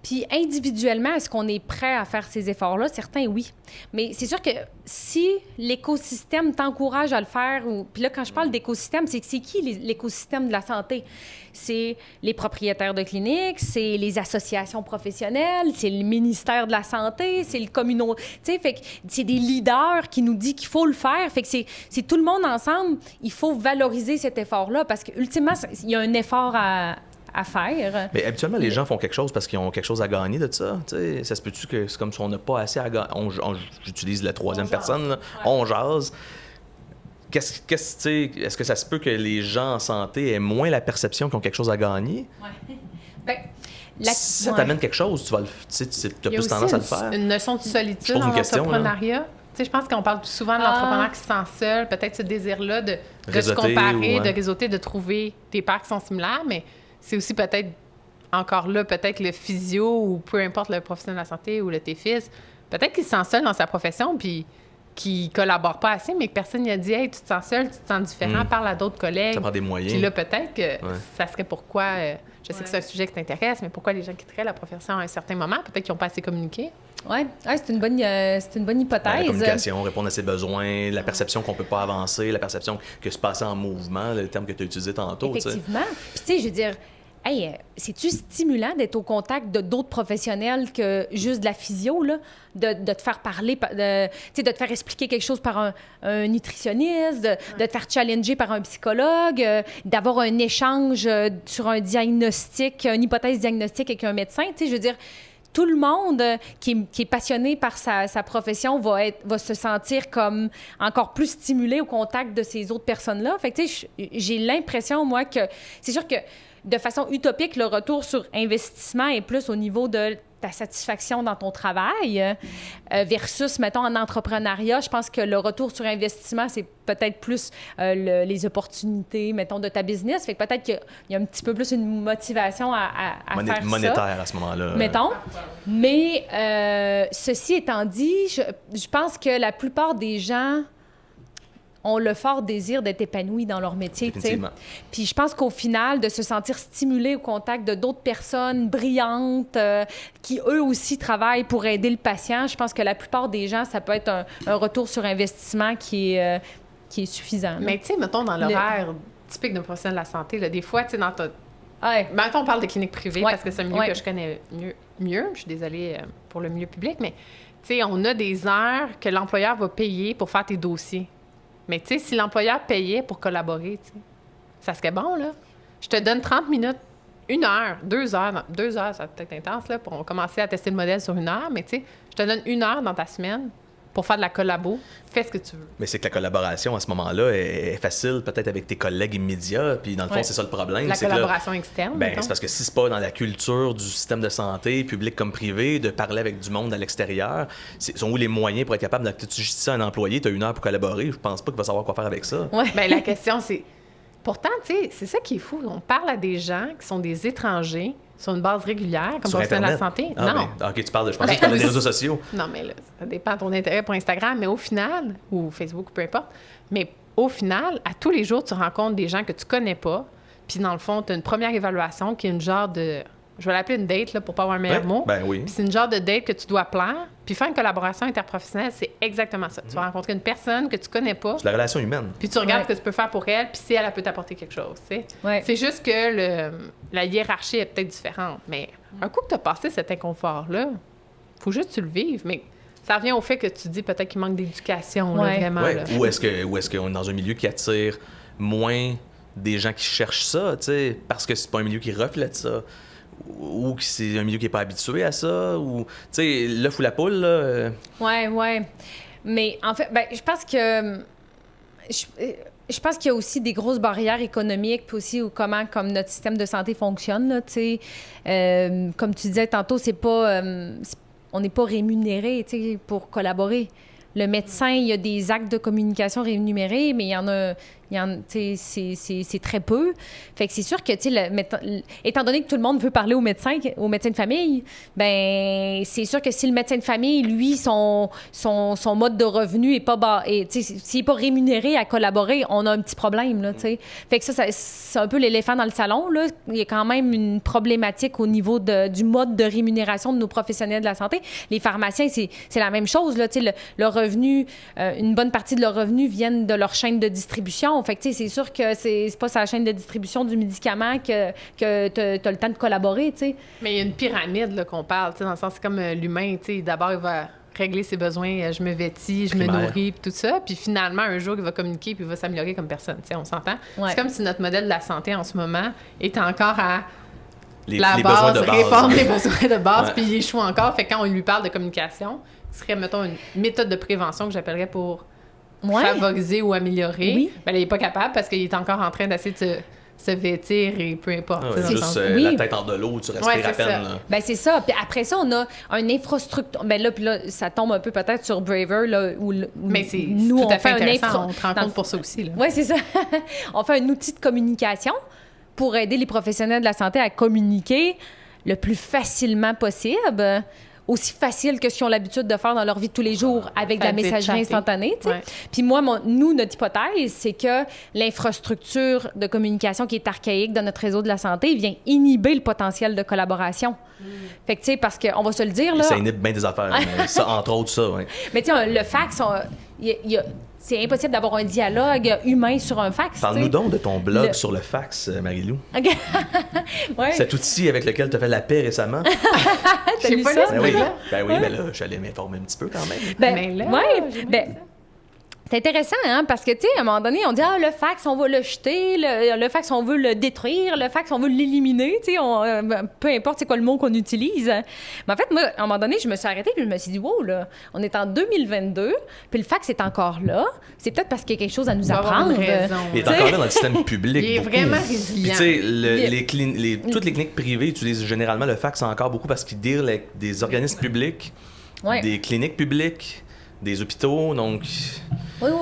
Puis individuellement, est-ce qu'on est prêt à faire ces efforts-là? Certains, oui. Mais c'est sûr que si l'écosystème t'encourage à le faire, puis là, quand je parle d'écosystème, c'est qui l'écosystème de la santé? C'est les propriétaires de cliniques, c'est les associations professionnelles, c'est le ministère de la Santé, c'est le communauté. Tu sais, fait que c'est des leaders qui nous disent qu'il faut le faire. Fait que c'est tout le monde ensemble. Il faut valoriser cet effort-là parce qu'ultimement, il y a un effort à faire. Mais habituellement, les gens font quelque chose parce qu'ils ont quelque chose à gagner de ça. T'sais, ça se peut-tu que c'est comme si on n'a pas assez à gagner? J'utilise la troisième personne, là. Ouais. On jase. Est-ce que ça se peut que les gens en santé aient moins la perception qu'ils ont quelque chose à gagner? Oui. Ben, si ça t'amène quelque chose, tu as plus tendance à le faire. Une notion de solitude en entrepreneuriat. Je pense qu'on parle souvent de l'entrepreneur qui se sent seul, peut-être ce désir-là de se comparer, de réseauter, de trouver des pairs qui sont similaires, mais c'est aussi peut-être, encore là, peut-être le physio ou peu importe le professionnel de la santé ou le TFIS, peut-être qu'il se sent seul dans sa profession puis qu'il collabore pas assez, mais que personne n'y a dit « Hey, tu te sens seul, tu te sens différent, parle à d'autres collègues. » Ça prend des moyens. Puis là, peut-être que ça serait pourquoi... je sais que c'est un sujet qui t'intéresse, mais pourquoi les gens quitteraient la profession à un certain moment? Peut-être qu'ils n'ont pas assez communiqué. Oui, c'est une bonne hypothèse. La communication, répondre à ses besoins, la perception qu'on peut pas avancer, la perception que se passer en mouvement, le terme que tu as utilisé tantôt. Effectivement. Puis tu sais, je veux dire... Hey, c'est-tu stimulant d'être au contact de d'autres professionnels que juste de la physio, là? De te faire parler, de te faire expliquer quelque chose par un nutritionniste, de te faire challenger par un psychologue, d'avoir un échange sur un diagnostic, une hypothèse diagnostique avec un médecin. Tu sais, je veux dire, tout le monde qui est passionné par sa profession va se sentir comme encore plus stimulé au contact de ces autres personnes-là. Fait que, tu sais, j'ai l'impression, moi, que c'est sûr que de façon utopique, le retour sur investissement est plus au niveau de ta satisfaction dans ton travail versus, mettons, en entrepreneuriat. Je pense que le retour sur investissement, c'est peut-être plus les opportunités, mettons, de ta business. Fait que peut-être qu'il y a un petit peu plus une motivation à faire monétaire ça. à ce moment-là. Mettons. Mais ceci étant dit, je pense que la plupart des gens ont le fort désir d'être épanouis dans leur métier. Effectivement. Puis je pense qu'au final, de se sentir stimulé au contact de d'autres personnes brillantes qui, eux aussi, travaillent pour aider le patient, je pense que la plupart des gens, ça peut être un retour sur investissement qui est suffisant. Mais tu sais, mettons, dans l'horaire typique d'un professionnel de la santé, là, des fois, tu sais, dans ta... Mettons, on parle de cliniques privées parce que c'est un milieu que je connais mieux. Je suis désolée pour le milieu public, mais tu sais, on a des heures que l'employeur va payer pour faire tes dossiers. Mais tu sais, si l'employeur payait pour collaborer, tu sais, ça serait bon, là. Je te donne 30 minutes, 1 heure, 2 heures. 2 heures, ça va peut-être intense, là, pour commencer à tester le modèle sur 1 heure. Mais tu sais, je te donne 1 heure dans ta semaine pour faire de la collabo. Fais ce que tu veux. Mais c'est que la collaboration, à ce moment-là, est facile, peut-être avec tes collègues immédiats. Puis dans le fond, c'est ça le problème. La collaboration externe. Ben, c'est parce que si c'est pas dans la culture du système de santé, public comme privé, de parler avec du monde à l'extérieur, sont où les moyens pour être capable de... Tu dis ça à un employé, tu as 1 heure pour collaborer, je pense pas qu'il va savoir quoi faire avec ça. Oui, bien la question, c'est... Pourtant, tu sais, c'est ça qui est fou. On parle à des gens qui sont des étrangers sur une base régulière, comme professionnel de la santé. Ah, non. Ben, OK, je pensais que tu parlais des réseaux sociaux. Non, mais là, ça dépend de ton intérêt pour Instagram, mais au final, ou Facebook, peu importe, mais au final, à tous les jours, tu rencontres des gens que tu connais pas, puis dans le fond, tu as une première évaluation qui est une genre de je vais l'appeler une date là, pour pas avoir un meilleur mot. Ben oui. Puis c'est une genre de date que tu dois plaire. Puis faire une collaboration interprofessionnelle, c'est exactement ça. Tu vas rencontrer une personne que tu connais pas. C'est la relation humaine. Puis tu regardes ce que tu peux faire pour elle, puis si elle peut t'apporter quelque chose, tu sais. Ouais. C'est juste que la hiérarchie est peut-être différente. Mais un coup que tu as passé cet inconfort-là, faut juste que tu le vives. Mais ça revient au fait que tu dis peut-être qu'il manque d'éducation, là, vraiment. Ouais. Là. Ou est-ce qu'on est dans un milieu qui attire moins des gens qui cherchent ça, tu sais, parce que c'est pas un milieu qui reflète ça, ou que c'est un milieu qui est pas habitué à ça, ou, tu sais, l'œuf ou la poule, là. Ouais. Mais en fait, je pense que... Je pense qu'il y a aussi des grosses barrières économiques, puis aussi comment comme notre système de santé fonctionne, là, tu sais. Comme tu disais tantôt, c'est pas... on n'est pas rémunéré, tu sais, pour collaborer. Le médecin, il y a des actes de communication rémunérés, mais il y en a... c'est très peu. Fait que c'est sûr que, tu sais, étant donné que tout le monde veut parler au médecin de famille, ben c'est sûr que si le médecin de famille, lui, son mode de revenu est pas bas, et s'il n'est pas rémunéré à collaborer, on a un petit problème, là, tu sais. Fait que ça c'est un peu l'éléphant dans le salon, là. Il y a quand même une problématique au niveau du mode de rémunération de nos professionnels de la santé. Les pharmaciens, c'est la même chose, là, tu sais, le revenu, une bonne partie de leur revenu viennent de leur chaîne de distribution. Fait que, tu sais, c'est sûr que c'est pas sur la chaîne de distribution du médicament que t'as le temps de collaborer, tu sais. Mais il y a une pyramide, là, qu'on parle, tu sais, dans le sens, c'est comme l'humain, tu sais, d'abord, il va régler ses besoins, je me vêtis, je me nourris, puis tout ça, puis finalement, un jour, il va communiquer, puis il va s'améliorer comme personne, tu sais, on s'entend? Ouais. C'est comme si notre modèle de la santé, en ce moment, est encore à les base, besoins de base, répondre les besoins de base, puis il échoue encore. Fait que quand on lui parle de communication, ce serait, mettons, une méthode de prévention que j'appellerais pour favoriser ou améliorer, ben, il n'est pas capable parce qu'il est encore en train d'essayer de se vêtir et peu importe. Juste la tête hors de l'eau, tu respires à peine. Ben, c'est ça. Puis après ça, on a une infrastructure. Ben là, ça tombe un peu peut-être sur Braver, là, où mais c'est nous, tout on à fait fait intéressant. On te rend compte pour ça aussi. Oui, c'est ça. On fait un outil de communication pour aider les professionnels de la santé à communiquer le plus facilement possible. Aussi facile que ce qu'ils ont l'habitude de faire dans leur vie de tous les jours avec de la messagerie instantanée. Tu sais. Puis moi, notre hypothèse, c'est que l'infrastructure de communication qui est archaïque dans notre réseau de la santé vient inhiber le potentiel de collaboration. Fait que, tu sais, parce qu'on va se le dire, là... Ça inhibe bien des affaires. Ça, entre autres, ça, oui. Mais tu sais, le fax, c'est impossible d'avoir un dialogue humain sur un fax. Parle-nous donc de ton blog sur le fax, Marie-Lou. Ouais. Cet outil avec lequel tu as fait la paix récemment. T'as lu ça? Ben oui, mais là, j'allais m'informer un petit peu quand même. C'est intéressant, hein, parce que, tu sais, à un moment donné, on dit « Ah, le fax, on va le jeter, le fax, on veut le détruire, le fax, on veut l'éliminer, tu sais, peu importe c'est quoi le mot qu'on utilise. » Mais en fait, moi, à un moment donné, je me suis arrêtée puis je me suis dit « Wow, là, on est en 2022, puis le fax est encore là. C'est peut-être parce qu'il y a quelque chose à nous apprendre. » Il est encore là dans le système public. Il est vraiment résilient. Puis, tu sais, toutes les cliniques privées utilisent généralement le fax encore beaucoup parce qu'ils dealent avec des organismes publics, des cliniques publiques, des hôpitaux, donc...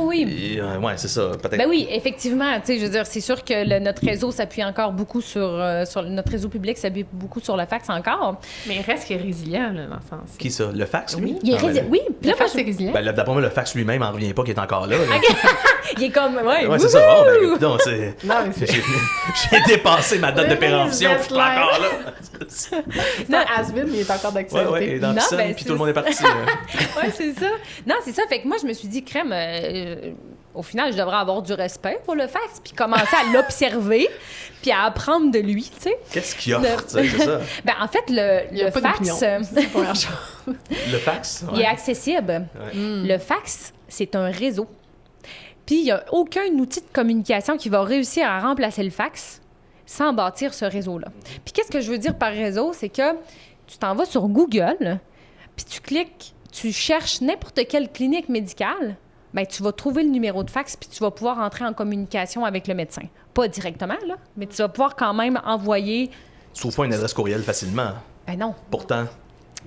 Oui. Ouais, c'est ça, peut-être. Ben oui, effectivement, tu sais, je veux dire, c'est sûr que notre réseau s'appuie encore beaucoup sur notre réseau public s'appuie beaucoup sur le fax encore. Mais il reste qu'il est résilient, là, dans le sens. Qui ça? Le fax, lui? Il est résilient. Oui, le fax, c'est résilient. Ben, d'après moi, le fax lui-même n'en revient pas qu'il est encore là. Il est comme, ouais, c'est ça. Oh, ben, non, c'est... J'ai dépassé ma date de péremption, je suis pas encore là. Non, Asbin, il est encore d'actualité. Ouais, il est dans le puis tout le monde est parti. Ouais, c'est ça. Non, c'est ça. Fait que moi, je me suis dit, crème, au final, je devrais avoir du respect pour le fax, puis commencer à l'observer, puis à apprendre de lui, tu sais. Qu'est-ce qu'il offre, tu sais, c'est ça? Ben, en fait, le fax... C'est la première chose. Le fax? Il est accessible. Ouais. Le fax, c'est un réseau. Puis, il n'y a aucun outil de communication qui va réussir à remplacer le fax sans bâtir ce réseau-là. Puis, qu'est-ce que je veux dire par réseau? C'est que tu t'en vas sur Google, puis tu cliques, tu cherches n'importe quelle clinique médicale, bien, tu vas trouver le numéro de fax, puis tu vas pouvoir entrer en communication avec le médecin. Pas directement, là, mais tu vas pouvoir quand même envoyer... Tu trouves pas une adresse courriel facilement? Ben non. Pourtant...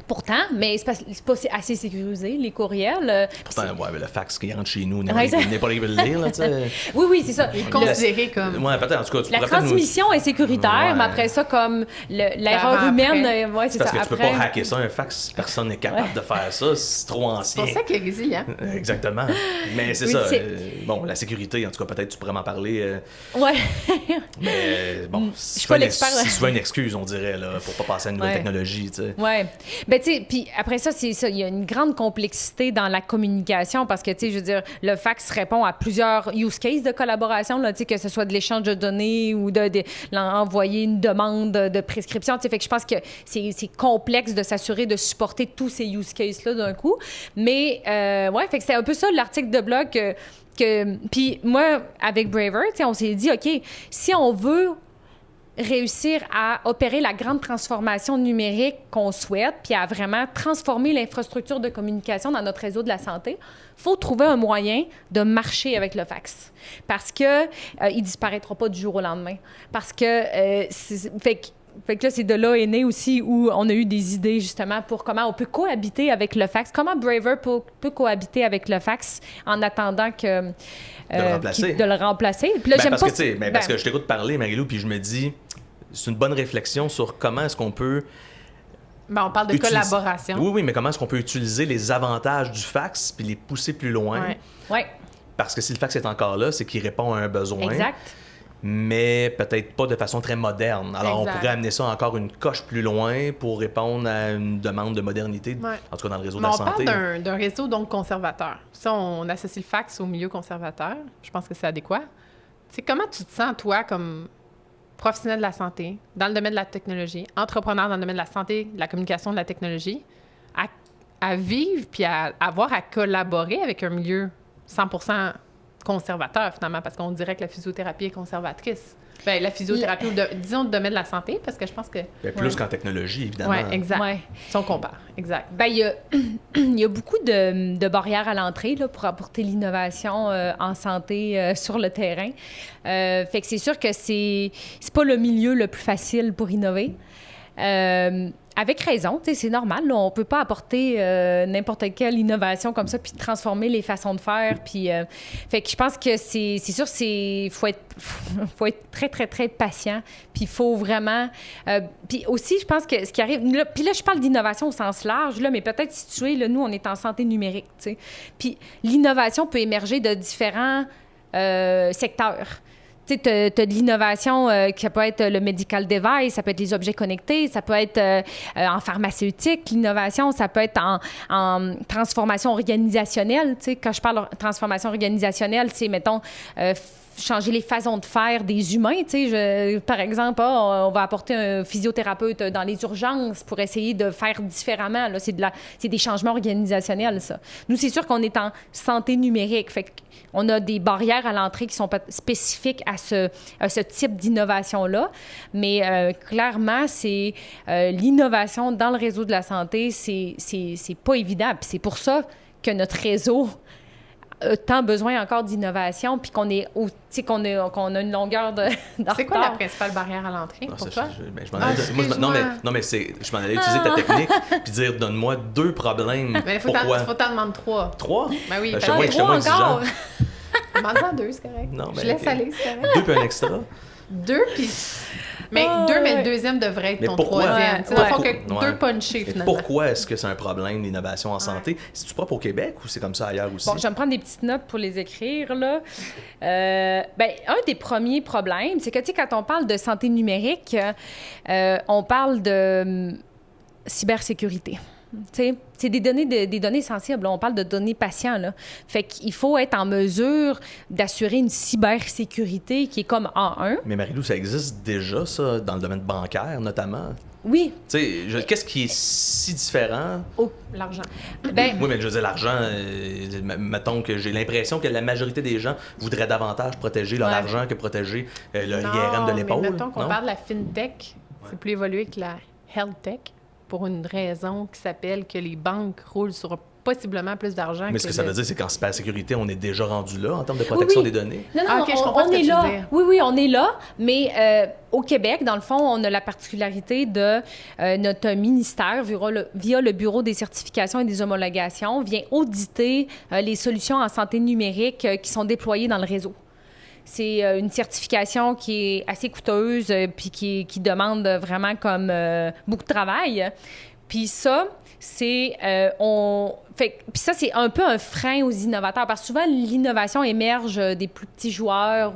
Pourtant, mais c'est pas assez sécurisé, les courriels. Pourtant, mais le fax qui rentre chez nous, Ouais, n'est pas arrivé de le lire, là, tu sais. Oui, c'est ça. Il est considéré comme... Ouais, peut-être, en tout cas, tu La pourrais peut-être transmission est sécuritaire, Ouais. mais après ça, comme l'erreur Après. humaine, ouais, c'est Parce ça. que tu peux Après, pas hacker ça, un fax, personne n'est capable de faire ça, c'est trop C'est ancien. pour ça qu'il est résilient. Exactement. Mais c'est Oui, ça. c'est- Bon, la sécurité, en tout cas, peut-être tu pourrais m'en parler. ouais. Mais bon, Je c'est suis pas souvent, l'expert. c'est souvent une excuse, on dirait, là, pour pas passer à une nouvelle Ouais. technologie, tu sais. Ouais. Ben, tu sais, puis après ça, c'est ça. Il y a une grande complexité dans la communication parce que, tu sais, je veux dire, le fax répond à plusieurs use cases de collaboration, là, tu sais, que ce soit de l'échange de données ou d'envoyer une demande de prescription. Tu sais, fait que je pense que c'est complexe de s'assurer de supporter tous ces use cases-là d'un coup. Mais, ouais, fait que c'est un peu ça l'article de blog puis moi, avec Braver, tu sais, on s'est dit, OK, si on veut réussir à opérer la grande transformation numérique qu'on souhaite, puis à vraiment transformer l'infrastructure de communication dans notre réseau de la santé, il faut trouver un moyen de marcher avec le fax. Parce que il disparaîtra pas du jour au lendemain. Parce que fait que là, c'est de là est né aussi où on a eu des idées justement pour comment on peut cohabiter avec le fax. Comment Braver peut cohabiter avec le fax en attendant que... remplacer. de le remplacer. Puis là, j'aime parce pas... que, tu sais, parce que je t'écoute parler, Marie-Lou, puis je me dis, c'est une bonne réflexion sur comment est-ce qu'on peut... Ben, on parle de collaboration. Oui, mais comment est-ce qu'on peut utiliser les avantages du fax puis les pousser plus loin? Ouais. Ouais, Parce que si le fax est encore là, c'est qu'il répond à un besoin. exact. Mais peut-être pas de façon très moderne. Alors, Exact. on pourrait amener ça encore une coche plus loin pour répondre à une demande de modernité, Ouais. en tout cas dans le réseau Mais de la on santé. parle d'un réseau donc conservateur. Ça, on associe le fax au milieu conservateur. Je pense que c'est adéquat. Tu sais, comment tu te sens, toi, comme professionnel de la santé, dans le domaine de la technologie, entrepreneur dans le domaine de la santé, de la communication, de la technologie, à vivre puis à avoir à collaborer avec un milieu 100% conservateur, finalement, parce qu'on dirait que la physiothérapie est conservatrice. Bien, la physiothérapie, disons, le domaine de la santé, parce que je pense que... Ben, plus qu'en technologie, évidemment. Oui, exact. Ouais. Si on compare, exact. Ben, il y a beaucoup de barrières à l'entrée là, pour apporter l'innovation en santé sur le terrain. Fait que c'est sûr que c'est pas le milieu le plus facile pour innover. Avec raison, c'est normal. Là, on peut pas apporter n'importe quelle innovation comme ça puis transformer les façons de faire. Puis, fait que je pense que c'est sûr, faut être très, très, très patient. Puis il faut vraiment... puis aussi, je pense que ce qui arrive... Puis là, je parle d'innovation au sens large, là, mais peut-être situé, là, nous, on est en santé numérique. T'sais. Puis l'innovation peut émerger de différents secteurs. Tu sais, t'as de l'innovation qui ça peut être le medical device, ça peut être les objets connectés, ça peut être en pharmaceutique. L'innovation, ça peut être en transformation organisationnelle. Tu sais, quand je parle de transformation organisationnelle, c'est, mettons, changer les façons de faire des humains. Tu sais, par exemple, on va apporter un physiothérapeute dans les urgences pour essayer de faire différemment. Là, c'est des changements organisationnels, ça. Nous, c'est sûr qu'on est en santé numérique. Fait qu'on a des barrières à l'entrée qui sont spécifiques à ce type d'innovation-là. Mais clairement, c'est l'innovation dans le réseau de la santé, c'est pas évident. Puis c'est pour ça que notre réseau a tant besoin encore d'innovation, puis qu'on a une longueur de C'est quoi la principale barrière à l'entrée pour toi? Je m'en allais utiliser ta technique puis dire, donne-moi 2 problèmes. Mais faut t'en demander 3. 3? Ben oui, Ben, parce que j'étais moins exigeant. demande-en 2, c'est correct. Non, je mais laisse ok. aller, c'est correct. 2 puis un extra. 2, puis... Mais 2, mais le deuxième devrait être Mais ton pourquoi? troisième. Tu sais, dans le fond, Ouais. que 2 punchés, Mais finalement. pourquoi est-ce que c'est un problème, l'innovation en santé? C'est-tu propre au Québec ou c'est comme ça ailleurs aussi? Bon, je vais me prendre des petites notes pour les écrire, là. Ben, un des premiers problèmes, c'est que, tu sais, quand on parle de santé numérique, on parle de cybersécurité. Tu sais, c'est des données sensibles. Là. On parle de données patients. Là. Fait qu'il faut être en mesure d'assurer une cybersécurité qui est comme A1. Mais Marie-Lou, ça existe déjà, ça, dans le domaine bancaire, notamment. Oui. Tu sais, qu'est-ce qui est si différent? L'argent. Ben, Oui, mais je veux dire, l'argent, mettons que j'ai l'impression que la majorité des gens voudraient davantage protéger leur argent que protéger le IRM de l'épaule. Mais mettons qu'on non? parle de la FinTech, c'est plus évolué que la HealthTech pour une raison qui s'appelle que les banques roulent sur possiblement plus d'argent. Mais ce que ça veut dire, c'est qu'en cybersécurité, on est déjà rendu là en termes de protection des données? Non, OK, je comprends on ce que est tu là. veux dire. Oui, on est là. Mais au Québec, dans le fond, on a la particularité de notre ministère, via le Bureau des certifications et des homologations, vient auditer les solutions en santé numérique qui sont déployées dans le réseau. C'est une certification qui est assez coûteuse puis qui demande vraiment comme beaucoup de travail. Puis ça, c'est... Puis ça, c'est un peu un frein aux innovateurs parce que souvent, l'innovation émerge des plus petits joueurs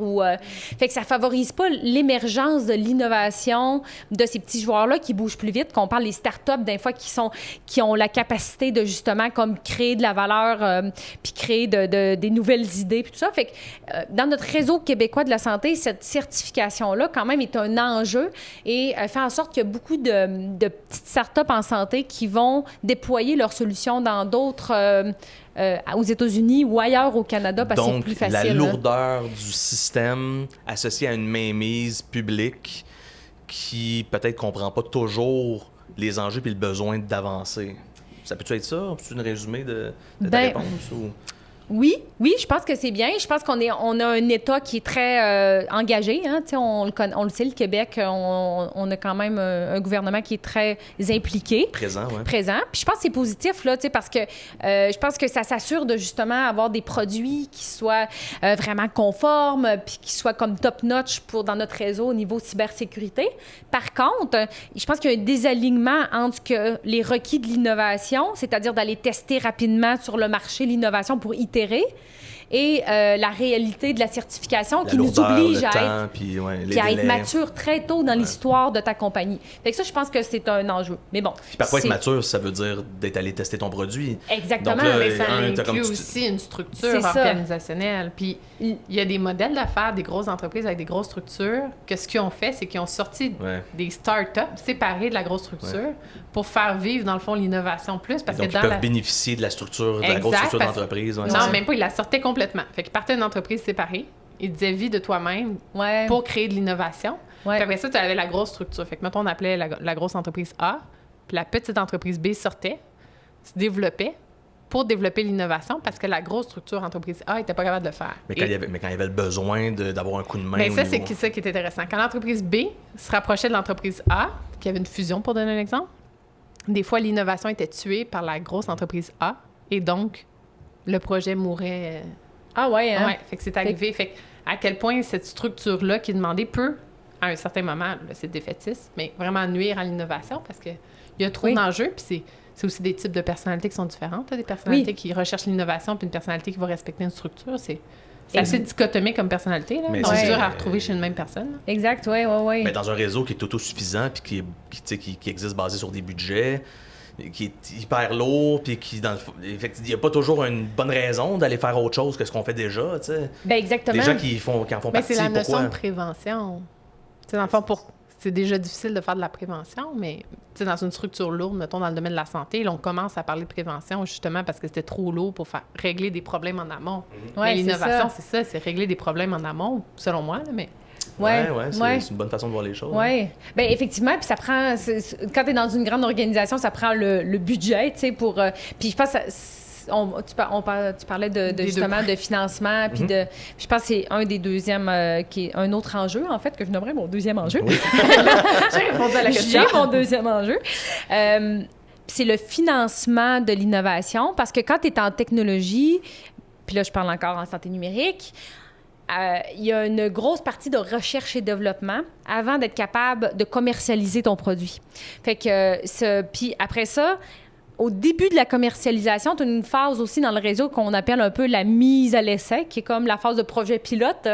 fait que ça favorise pas l'émergence de l'innovation de ces petits joueurs-là qui bougent plus vite, qu'on parle des startups, des fois, qui ont la capacité de, justement, comme créer de la valeur puis créer des nouvelles idées puis tout ça. Fait que dans notre réseau québécois de la santé, cette certification-là, quand même, est un enjeu et fait en sorte qu'il y a beaucoup de petites startups en santé qui vont déployer leurs solutions dans d'autres aux États-Unis ou ailleurs au Canada parce que c'est plus facile. Donc, la lourdeur du système associée à une mainmise publique qui peut-être comprend pas toujours les enjeux et le besoin d'avancer. Ça peut-tu être ça? C'est une résumé de ta réponse? Ou... Oui, je pense que c'est bien. Je pense qu'on a un État qui est très engagé. Hein? On le sait, le Québec, on a quand même un gouvernement qui est très impliqué. Présent. Puis je pense que c'est positif, là, parce que je pense que ça s'assure de justement avoir des produits qui soient vraiment conformes puis qui soient comme top-notch dans notre réseau au niveau cybersécurité. Par contre, je pense qu'il y a un désalignement entre les requis de l'innovation, c'est-à-dire d'aller tester rapidement sur le marché l'innovation pour itérer, et la réalité de la certification qui nous oblige à être mature très tôt dans l'histoire de ta compagnie. Fait que ça, je pense que c'est un enjeu. Mais bon. Puis parfois, être mature, ça veut dire d'être allé tester ton produit. Exactement. Donc là, mais ça inclut aussi une structure organisationnelle. Puis il y a des modèles d'affaires, des grosses entreprises avec des grosses structures, que ce qu'ils ont fait, c'est qu'ils ont sorti des startups séparées de la grosse structure pour faire vivre, dans le fond, l'innovation plus. Parce donc, que ils peuvent bénéficier de la structure, de la grosse structure d'entreprise. Non, même pas, ils la sortaient complètement. Fait qu'ils partaient d'une entreprise séparée, ils disaient vie de toi-même pour créer de l'innovation. Puis après ça, tu avais la grosse structure. Fait que, mettons, on appelait la grosse entreprise A, puis la petite entreprise B sortait, se développait pour développer l'innovation parce que la grosse structure entreprise A n'était pas capable de le faire. Mais quand il y avait le besoin d'avoir un coup de main. Mais ça, c'est ça qui est intéressant. Quand l'entreprise B se rapprochait de l'entreprise A, qui avait une fusion, pour donner un exemple, des fois, l'innovation était tuée par la grosse entreprise A et donc, le projet mourait. Ah ouais, hein? Ouais, fait que c'est arrivé. Fait à quel point cette structure-là qui est demandée peut, à un certain moment, là, c'est défaitiste, mais vraiment nuire à l'innovation parce qu'il y a trop d'enjeux, puis c'est aussi des types de personnalités qui sont différentes. Là, des personnalités qui recherchent l'innovation puis une personnalité qui va respecter une structure. C'est assez dichotomique comme personnalité. Là. Donc, c'est dur à retrouver chez une même personne. Là. Exact, oui. Mais dans un réseau qui est autosuffisant puis qui existe basé sur des budgets, qui est hyper lourd, puis qui, il n'y a pas toujours une bonne raison d'aller faire autre chose que ce qu'on fait déjà, tu sais. Ben exactement. Des gens qui en font partie, c'est la pourquoi? notion de prévention. Tu sais, dans le fond, c'est déjà difficile de faire de la prévention, mais tu sais, dans une structure lourde, mettons, dans le domaine de la santé, là, on commence à parler de prévention justement parce que c'était trop lourd pour régler des problèmes en amont. Mais l'innovation, c'est régler des problèmes en amont, selon moi, là, mais... C'est une bonne façon de voir les choses. Oui. Bien, effectivement, puis ça prend... quand tu es dans une grande organisation, ça prend le budget, tu sais, pour... puis je pense... Tu parlais justement de financement, puis je pense que c'est un des deuxièmes, qui est un autre enjeu, en fait, que je nommerais mon deuxième enjeu. Oui. J'ai répondu à la question. J'ai mon deuxième enjeu. C'est le financement de l'innovation, parce que quand tu es en technologie, puis là, je parle encore en santé numérique, il y a une grosse partie de recherche et développement avant d'être capable de commercialiser ton produit. Fait que, puis après ça, au début de la commercialisation, tu as une phase aussi dans le réseau qu'on appelle un peu la mise à l'essai, qui est comme la phase de projet pilote.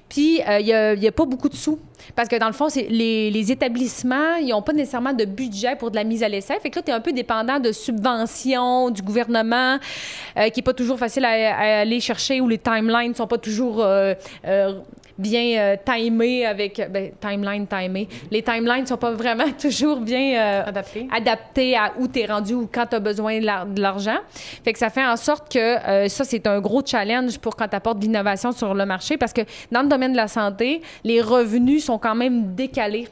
Puis, il n'y a pas beaucoup de sous. Parce que dans le fond, les établissements, ils n'ont pas nécessairement de budget pour de la mise à l'essai. Fait que là, tu es un peu dépendant de subventions du gouvernement, qui n'est pas toujours facile à aller chercher, où les timelines ne sont pas toujours bien timés avec... timés. Les timelines ne sont pas vraiment toujours bien adaptés à où tu es rendu ou quand tu as besoin de l'argent. Fait que ça fait en sorte que ça, c'est un gros challenge pour quand tu apportes de l'innovation sur le marché, parce que dans le domaine de la santé, les revenus sont quand même décalés.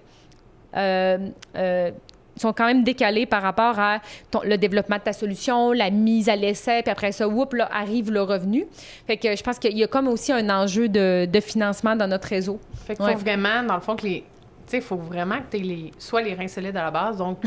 sont quand même décalés par rapport à le développement de ta solution, la mise à l'essai, puis après ça, là, arrive le revenu. Fait que je pense qu'il y a comme aussi un enjeu de financement dans notre réseau. Fait qu'il faut vraiment, dans le fond, que il faut vraiment que tu aies soit les reins solides à la base, donc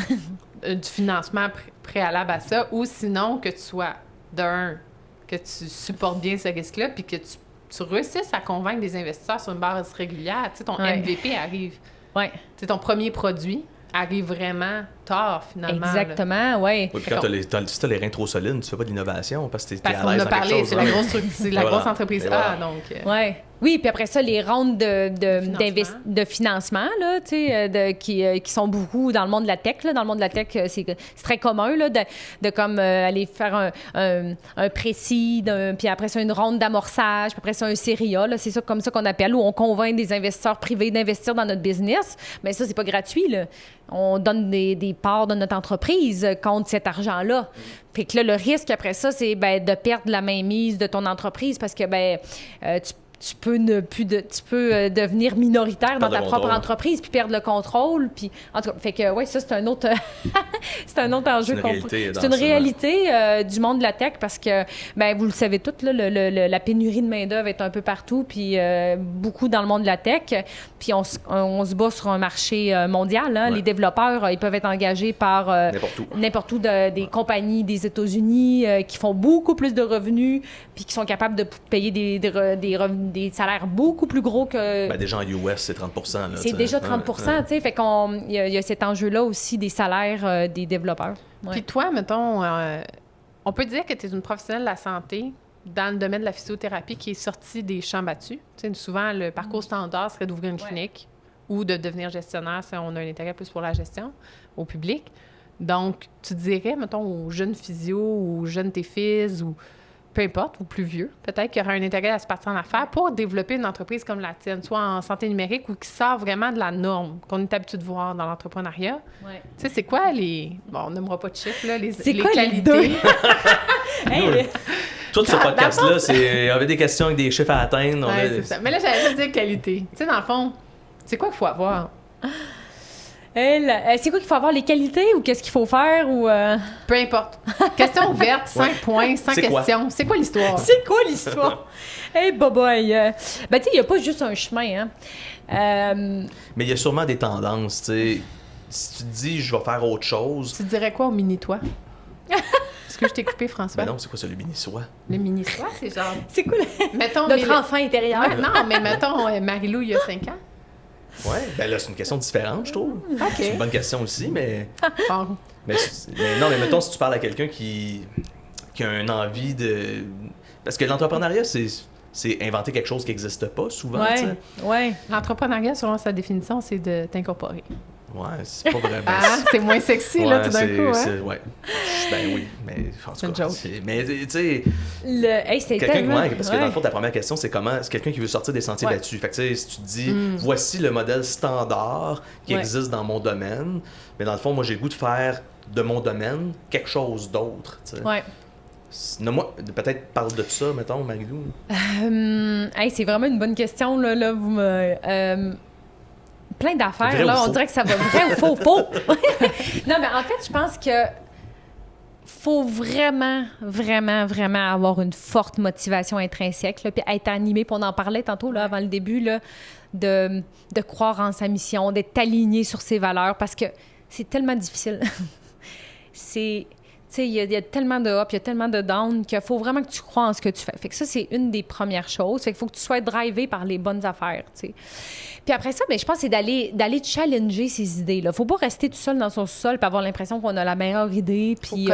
du financement préalable à ça, ou sinon que tu sois que tu supportes bien ce risque-là, puis que tu réussisses à convaincre des investisseurs sur une base régulière. Tu sais, ton MVP arrive. Ouais. Tu sais, ton premier produit arrive vraiment tard, finalement. Exactement, oui. Oui, puis quand si t'as les reins trop solides, tu fais pas d'innovation parce que t'es à qu'on l'aise a dans parlé, quelque chose. c'est la grosse entreprise A, donc... Ouais. Oui, puis après ça, les rondes de financement, là, tu sais, qui sont beaucoup dans le monde de la tech. Là. Dans le monde de la tech, c'est très commun là, de comme aller faire un précis, puis après ça, une ronde d'amorçage, puis après ça, un série A. C'est ça comme ça qu'on appelle, où on convainc des investisseurs privés d'investir dans notre business. Mais ça, c'est pas gratuit, là. On donne des parts de notre entreprise contre cet argent-là. Fait que là, le risque après ça, c'est de perdre la mainmise de ton entreprise parce que tu peux devenir minoritaire dans ta propre entreprise puis perdre le contrôle. Puis, en tout cas, fait que, ouais, ça, c'est un autre, c'est un autre enjeu. C'est une réalité du monde de la tech parce que, vous le savez tous, là, la pénurie de main-d'œuvre est un peu partout, puis beaucoup dans le monde de la tech. Puis on se bat sur un marché mondial. Hein. Ouais. Les développeurs, ils peuvent être engagés par n'importe où des compagnies des États-Unis qui font beaucoup plus de revenus puis qui sont capables de payer des salaires beaucoup plus gros que... déjà en US, c'est 30%. Là, c'est déjà 30%, tu sais. Fait qu'il y a cet enjeu-là aussi des salaires des développeurs. Ouais. Puis toi, mettons, on peut dire que tu es une professionnelle de la santé dans le domaine de la physiothérapie qui est sortie des champs battus. Tu sais, souvent, le parcours standard serait d'ouvrir une clinique ou de devenir gestionnaire si on a un intérêt plus pour la gestion au public. Donc, tu dirais, mettons, aux jeunes physio ou aux jeunes TFIS ou peu importe, ou plus vieux, peut-être qu'il y aura un intérêt à se partir en affaires pour développer une entreprise comme la tienne, soit en santé numérique ou qui sort vraiment de la norme qu'on est habitué de voir dans l'entrepreneuriat. Ouais. Tu sais, c'est quoi les... Bon, on n'aimera pas de chiffres, là, les qualités. Tout ce podcast-là, il y avait des questions avec des chiffres à atteindre. C'est ça. Mais là, j'allais juste dire qualité. Tu sais, dans le fond, c'est quoi qu'il faut avoir? C'est quoi qu'il faut avoir, les qualités ou qu'est-ce qu'il faut faire ou Peu importe. Question ouverte, 5 points, 5 questions. C'est quoi l'histoire? C'est quoi l'histoire? Boboy. Tu sais, il n'y a pas juste un chemin, hein. Mais il y a sûrement des tendances, tu sais. Si tu te dis, je vais faire autre chose... Tu dirais quoi au mini-toi? Est-ce que je t'ai coupé, François? Non, c'est quoi ça, le mini-soi? Le mini-soi, c'est genre... C'est quoi mettons, notre enfant intérieur? Ouais, non, mais mettons, Marie-Lou, il y a 5 ans. Oui, là, c'est une question différente, je trouve. Okay. C'est une bonne question aussi, mais... mais non, mais mettons, si tu parles à quelqu'un qui a une envie de... Parce que l'entrepreneuriat, c'est inventer quelque chose qui n'existe pas, souvent, tu sais. Oui. L'entrepreneuriat, selon sa définition, c'est de t'incorporer. Ouais, c'est pas vraiment... c'est moins sexy, là, tout d'un coup, hein? Ouais. Oui, mais en tout cas... Mais, tu sais... c'est quelqu'un parce que dans le fond, ta première question, c'est quelqu'un qui veut sortir des sentiers battus. Fait que, tu sais, si tu te dis, voici le modèle standard qui existe dans mon domaine, mais dans le fond, moi, j'ai le goût de faire de mon domaine quelque chose d'autre, tu sais. Ouais. Moi, peut-être parle de ça, mettons, Marie-Lou. C'est vraiment une bonne question, là vous me... plein d'affaires, là. On dirait que ça va vrai ou faux? Non, mais en fait, je pense que faut vraiment, vraiment, vraiment avoir une forte motivation intrinsèque, là, puis être animé, puis on en parlait tantôt, là, avant le début, là, de croire en sa mission, d'être aligné sur ses valeurs, parce que c'est tellement difficile. Tu sais, il y a tellement de up, il y a tellement de down qu'il faut vraiment que tu crois en ce que tu fais. Fait que ça, c'est une des premières choses. Fait qu'il faut que tu sois drivé par les bonnes affaires, tu sais. Puis après ça, je pense que c'est d'aller challenger ces idées-là. Faut pas rester tout seul dans son sol et avoir l'impression qu'on a la meilleure idée. Puis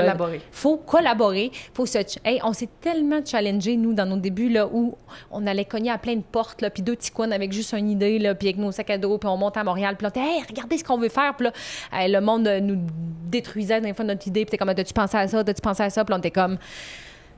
faut collaborer. On s'est tellement challengé, nous, dans nos débuts, là, où on allait cogner à plein de portes, là, puis 2 petits coins avec juste une idée, là, puis avec nos sacs à dos, puis on monte à Montréal, puis là, hey, regardez ce qu'on veut faire. Puis là, le monde nous détruisait des fois notre idée, puis t'es comme, t'as-tu pensé à ça? Puis on était comme...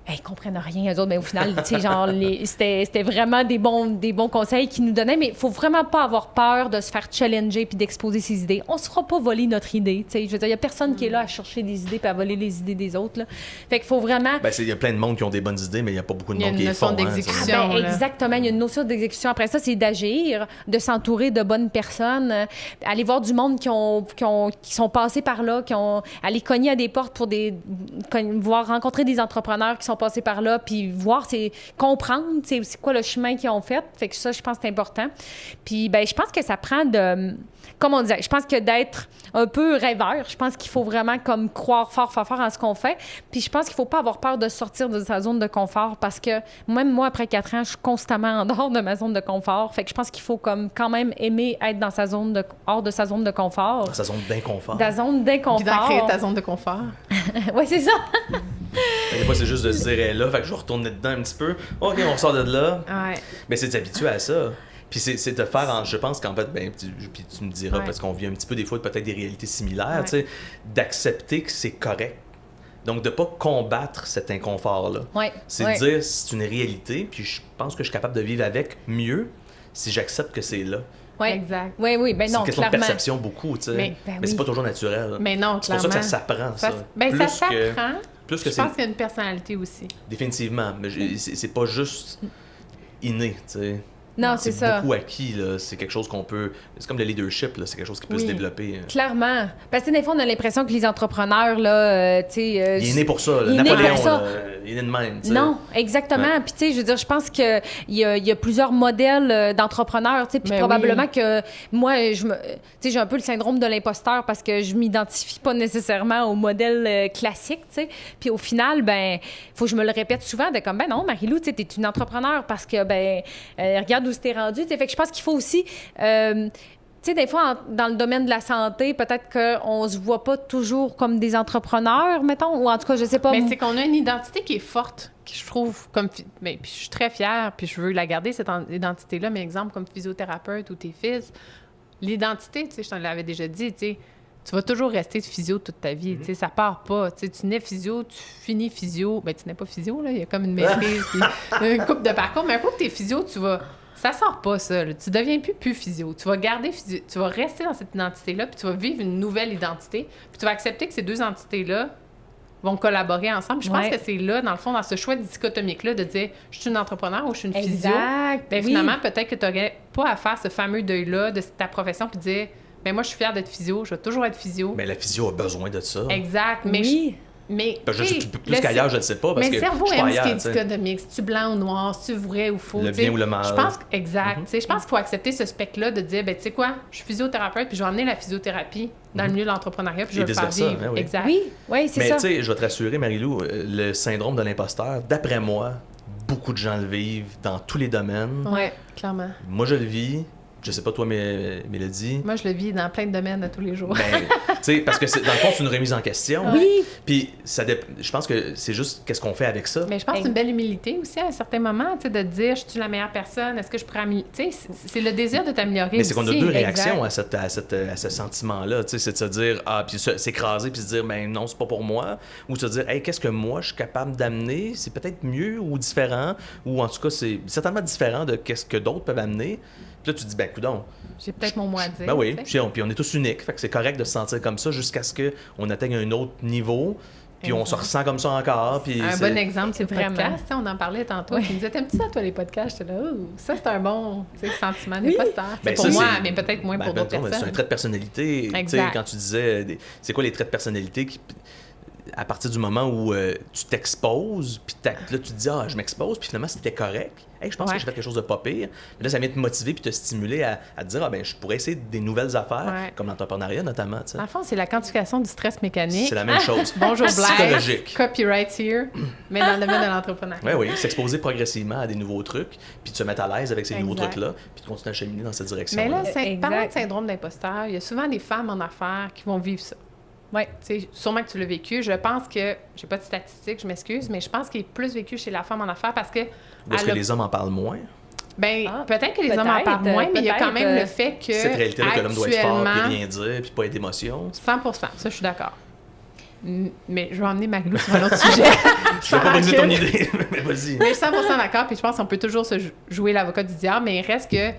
ils comprennent rien, eux autres, mais au final, tu sais, genre, c'était vraiment des bons conseils qu'ils nous donnaient, mais il faut vraiment pas avoir peur de se faire challenger puis d'exposer ses idées. On se fera pas voler notre idée, tu sais. Je veux dire, il y a personne qui est là à chercher des idées puis à voler les idées des autres, là. Fait qu'il faut vraiment... Il y a plein de monde qui ont des bonnes idées, mais il y a pas beaucoup de monde qui les font. Exactement, il y a une notion d'exécution. Après ça, c'est d'agir, de s'entourer de bonnes personnes, aller voir du monde qui sont passés par là, aller cogner à des portes pour voir rencontrer des entrepreneurs qui sont passés par là, puis comprendre, c'est quoi le chemin qu'ils ont fait. Fait que ça, je pense que c'est important. Puis, je pense que ça prend comme on disait, je pense que d'être un peu rêveur, je pense qu'il faut vraiment comme croire fort en ce qu'on fait. Puis je pense qu'il faut pas avoir peur de sortir de sa zone de confort parce que même moi, après 4 ans, je suis constamment en dehors de ma zone de confort. Fait que je pense qu'il faut comme quand même aimer être dans hors de sa zone de confort. Dans sa zone d'inconfort. Dans sa zone d'inconfort. Puis d'en créer ta zone de confort. Oui, c'est ça. Des fois, c'est juste de se dire, là, fait que je vais retourner dedans un petit peu. OK, on sort de là. Ouais. Mais c'est d'habituer à ça. Puis c'est de faire, je pense qu'en fait, puis tu me diras, parce qu'on vit un petit peu des fois peut-être des réalités similaires, tu sais, d'accepter que c'est correct. Donc, de ne pas combattre cet inconfort-là. C'est de dire, c'est une réalité, puis je pense que je suis capable de vivre avec mieux si j'accepte que c'est là. Oui, exact. Oui, non, clairement. C'est une question de perception beaucoup, tu sais. Mais c'est pas toujours naturel. Mais non, c'est pour ça que ça s'apprend, ça. Ça s'apprend. Plus que je pense qu'il y a une personnalité aussi. Définitivement. Mais c'est pas juste inné, tu sais. Non, c'est ça. C'est beaucoup acquis, là. C'est quelque chose qu'on peut... C'est comme le leadership, là. C'est quelque chose qui peut se développer. Clairement. Parce que des fois, on a l'impression que les entrepreneurs, là, tu sais... il est né pour ça, là. Napoléon, là, il est né de même, tu sais. Non, exactement. Puis, tu sais, je veux dire, je pense qu'il y a plusieurs modèles d'entrepreneurs, tu sais, puis probablement que moi, tu sais, j'ai un peu le syndrome de l'imposteur parce que je m'identifie pas nécessairement au modèle classique, tu sais. Puis au final, faut que je me le répète souvent de comme, non, Marie-Lou, tu sais, t'es une entrepreneur parce que, regarde où t'es rendu. Fait que je pense qu'il faut aussi... tu sais, des fois, dans le domaine de la santé, peut-être qu'on se voit pas toujours comme des entrepreneurs, mettons, ou en tout cas, je sais pas. Mais c'est qu'on a une identité qui est forte, qui je trouve comme... puis je suis très fière, puis je veux la garder, cette identité-là. Mais exemple, comme physiothérapeute ou tes fils, l'identité, tu sais, je t'en l'avais déjà dit, tu sais, tu vas toujours rester physio toute ta vie, tu sais, ça part pas. Tu sais, tu nais physio, tu finis physio. Tu n'es pas physio, là, il y a comme une maîtrise, puis une couple de parcours, mais un coup que t'es physio, tu vas... Ça sort pas, ça. Là. Tu deviens plus physio. Tu vas garder physio. Tu vas rester dans cette identité-là, puis tu vas vivre une nouvelle identité. Puis tu vas accepter que ces deux entités-là vont collaborer ensemble. Puis je pense que c'est là, dans le fond, dans ce choix dichotomique-là, de dire « je suis une entrepreneur » ou « je suis une physio ». Finalement, peut-être que tu n'aurais pas à faire ce fameux deuil-là de ta profession, puis dire « moi, je suis fière d'être physio. Je vais toujours être physio. » Mais la physio a besoin de ça. Exact. Mais plus qu'ailleurs, je ne sais pas, parce que le cerveau je suis pas aime ailleurs, ce qui est dichotomique. C'est-tu blanc ou noir? C'est-tu vrai ou faux? Le bien ou le mal. Je pense je pense qu'il faut accepter ce spectre-là de dire, tu sais quoi, je suis physiothérapeute, puis je vais emmener la physiothérapie dans le milieu de l'entrepreneuriat, puis je vais le faire vivre. Exact. Oui, c'est ça. Mais tu sais, je vais te rassurer, Marie-Lou, le syndrome de l'imposteur, d'après moi, beaucoup de gens le vivent dans tous les domaines. Oui, clairement. Moi, je le vis. Je sais pas toi, Mélodie. Moi, je le vis dans plein de domaines à tous les jours. Tu sais, parce que dans le fond, c'est une remise en question. Oui. Puis je pense que c'est juste qu'est-ce qu'on fait avec ça. Mais je pense que c'est une belle humilité aussi à un certain moment, tu sais, de te dire, je suis la meilleure personne, est-ce que je pourrais tu sais, c'est le désir de t'améliorer. Mais c'est qu'on a deux réactions à ce sentiment-là, tu sais, c'est de se dire, puis s'écraser, puis se dire, non, c'est pas pour moi, ou se dire, hey, qu'est-ce que moi je suis capable d'amener, c'est peut-être mieux ou différent, ou en tout cas, c'est certainement différent de qu'est-ce que d'autres peuvent amener. Puis là, tu te dis, coudonc. J'ai peut-être mon mot à dire. Ben oui, puis on est tous uniques. Fait que c'est correct de se sentir comme ça jusqu'à ce qu'on atteigne un autre niveau. Puis on se ressent comme ça encore. Puis bon exemple, c'est le vraiment... podcast. On en parlait tantôt. Tu me disais, t'aimes-tu ça, toi, les podcasts? J'étais là, ça, c'est un bon sentiment d'imposteur. Pour moi, mais peut-être moins pour d'autres personnes. C'est un trait de personnalité. Quand tu disais, c'est quoi les traits de personnalité qui... À partir du moment où tu t'exposes, puis là, tu te dis, je m'expose, puis finalement, c'était correct. Hey, je pense que j'ai fait quelque chose de pas pire. Mais là, ça vient te motiver puis te stimuler à te dire, je pourrais essayer des nouvelles affaires, comme l'entrepreneuriat notamment. T'sais. En fond, c'est la quantification du stress mécanique. C'est la même chose. Bonjour, Blaise. Psychologique. Copyright here, mais dans le domaine de l'entrepreneuriat. Oui, s'exposer progressivement à des nouveaux trucs, puis de se mettre à l'aise avec ces nouveaux trucs-là, puis de continuer à cheminer dans cette direction. Mais là, parlant de syndrome d'imposteur, il y a souvent des femmes en affaires qui vont vivre ça. Oui, tu sais, sûrement que tu l'as vécu. Je pense que, j'ai pas de statistiques, je m'excuse, mais je pense qu'il est plus vécu chez la femme en affaires parce que... Ou est-ce que les hommes en parlent moins? Peut-être que les hommes en parlent moins, mais il y a quand même le fait que... Cette réalité-là que l'homme doit être fort, puis rien dire, puis pas être d'émotion. 100%, ça, je suis d'accord. Mais je vais emmener Marie-Lou sur un autre sujet. Je vais pas briser ton idée, mais vas-y. Mais je suis 100% d'accord, puis je pense qu'on peut toujours se jouer l'avocat du diable, mais il reste que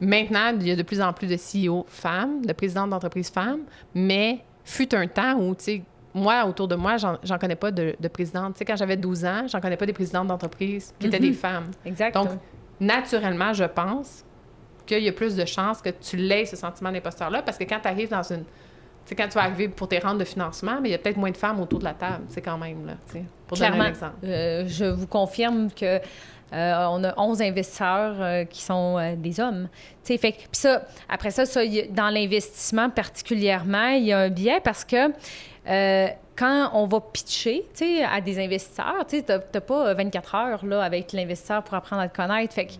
maintenant, il y a de plus en plus de CEO femmes, de présidentes d'entreprises femmes, mais fut un temps où, tu sais, moi, autour de moi, j'en connais pas de présidentes. Tu sais, quand j'avais 12 ans, j'en connais pas des présidentes d'entreprises qui étaient des femmes. Exact. Donc, naturellement, je pense qu'il y a plus de chances que tu l'aies, ce sentiment d'imposteur-là, parce que quand tu arrives dans une... Tu sais, quand tu vas arriver pour tes rentes de financement, mais il y a peut-être moins de femmes autour de la table, c'est quand même, là, tu sais, pour Clairement, donner un exemple. Je vous confirme que on a 11 investisseurs qui sont des hommes. Tu sais, fait puis ça, après ça, dans l'investissement particulièrement, il y a un biais parce que quand on va pitcher, tu sais, à des investisseurs, tu sais, t'as pas 24 heures, là, avec l'investisseur pour apprendre à te connaître. Fait que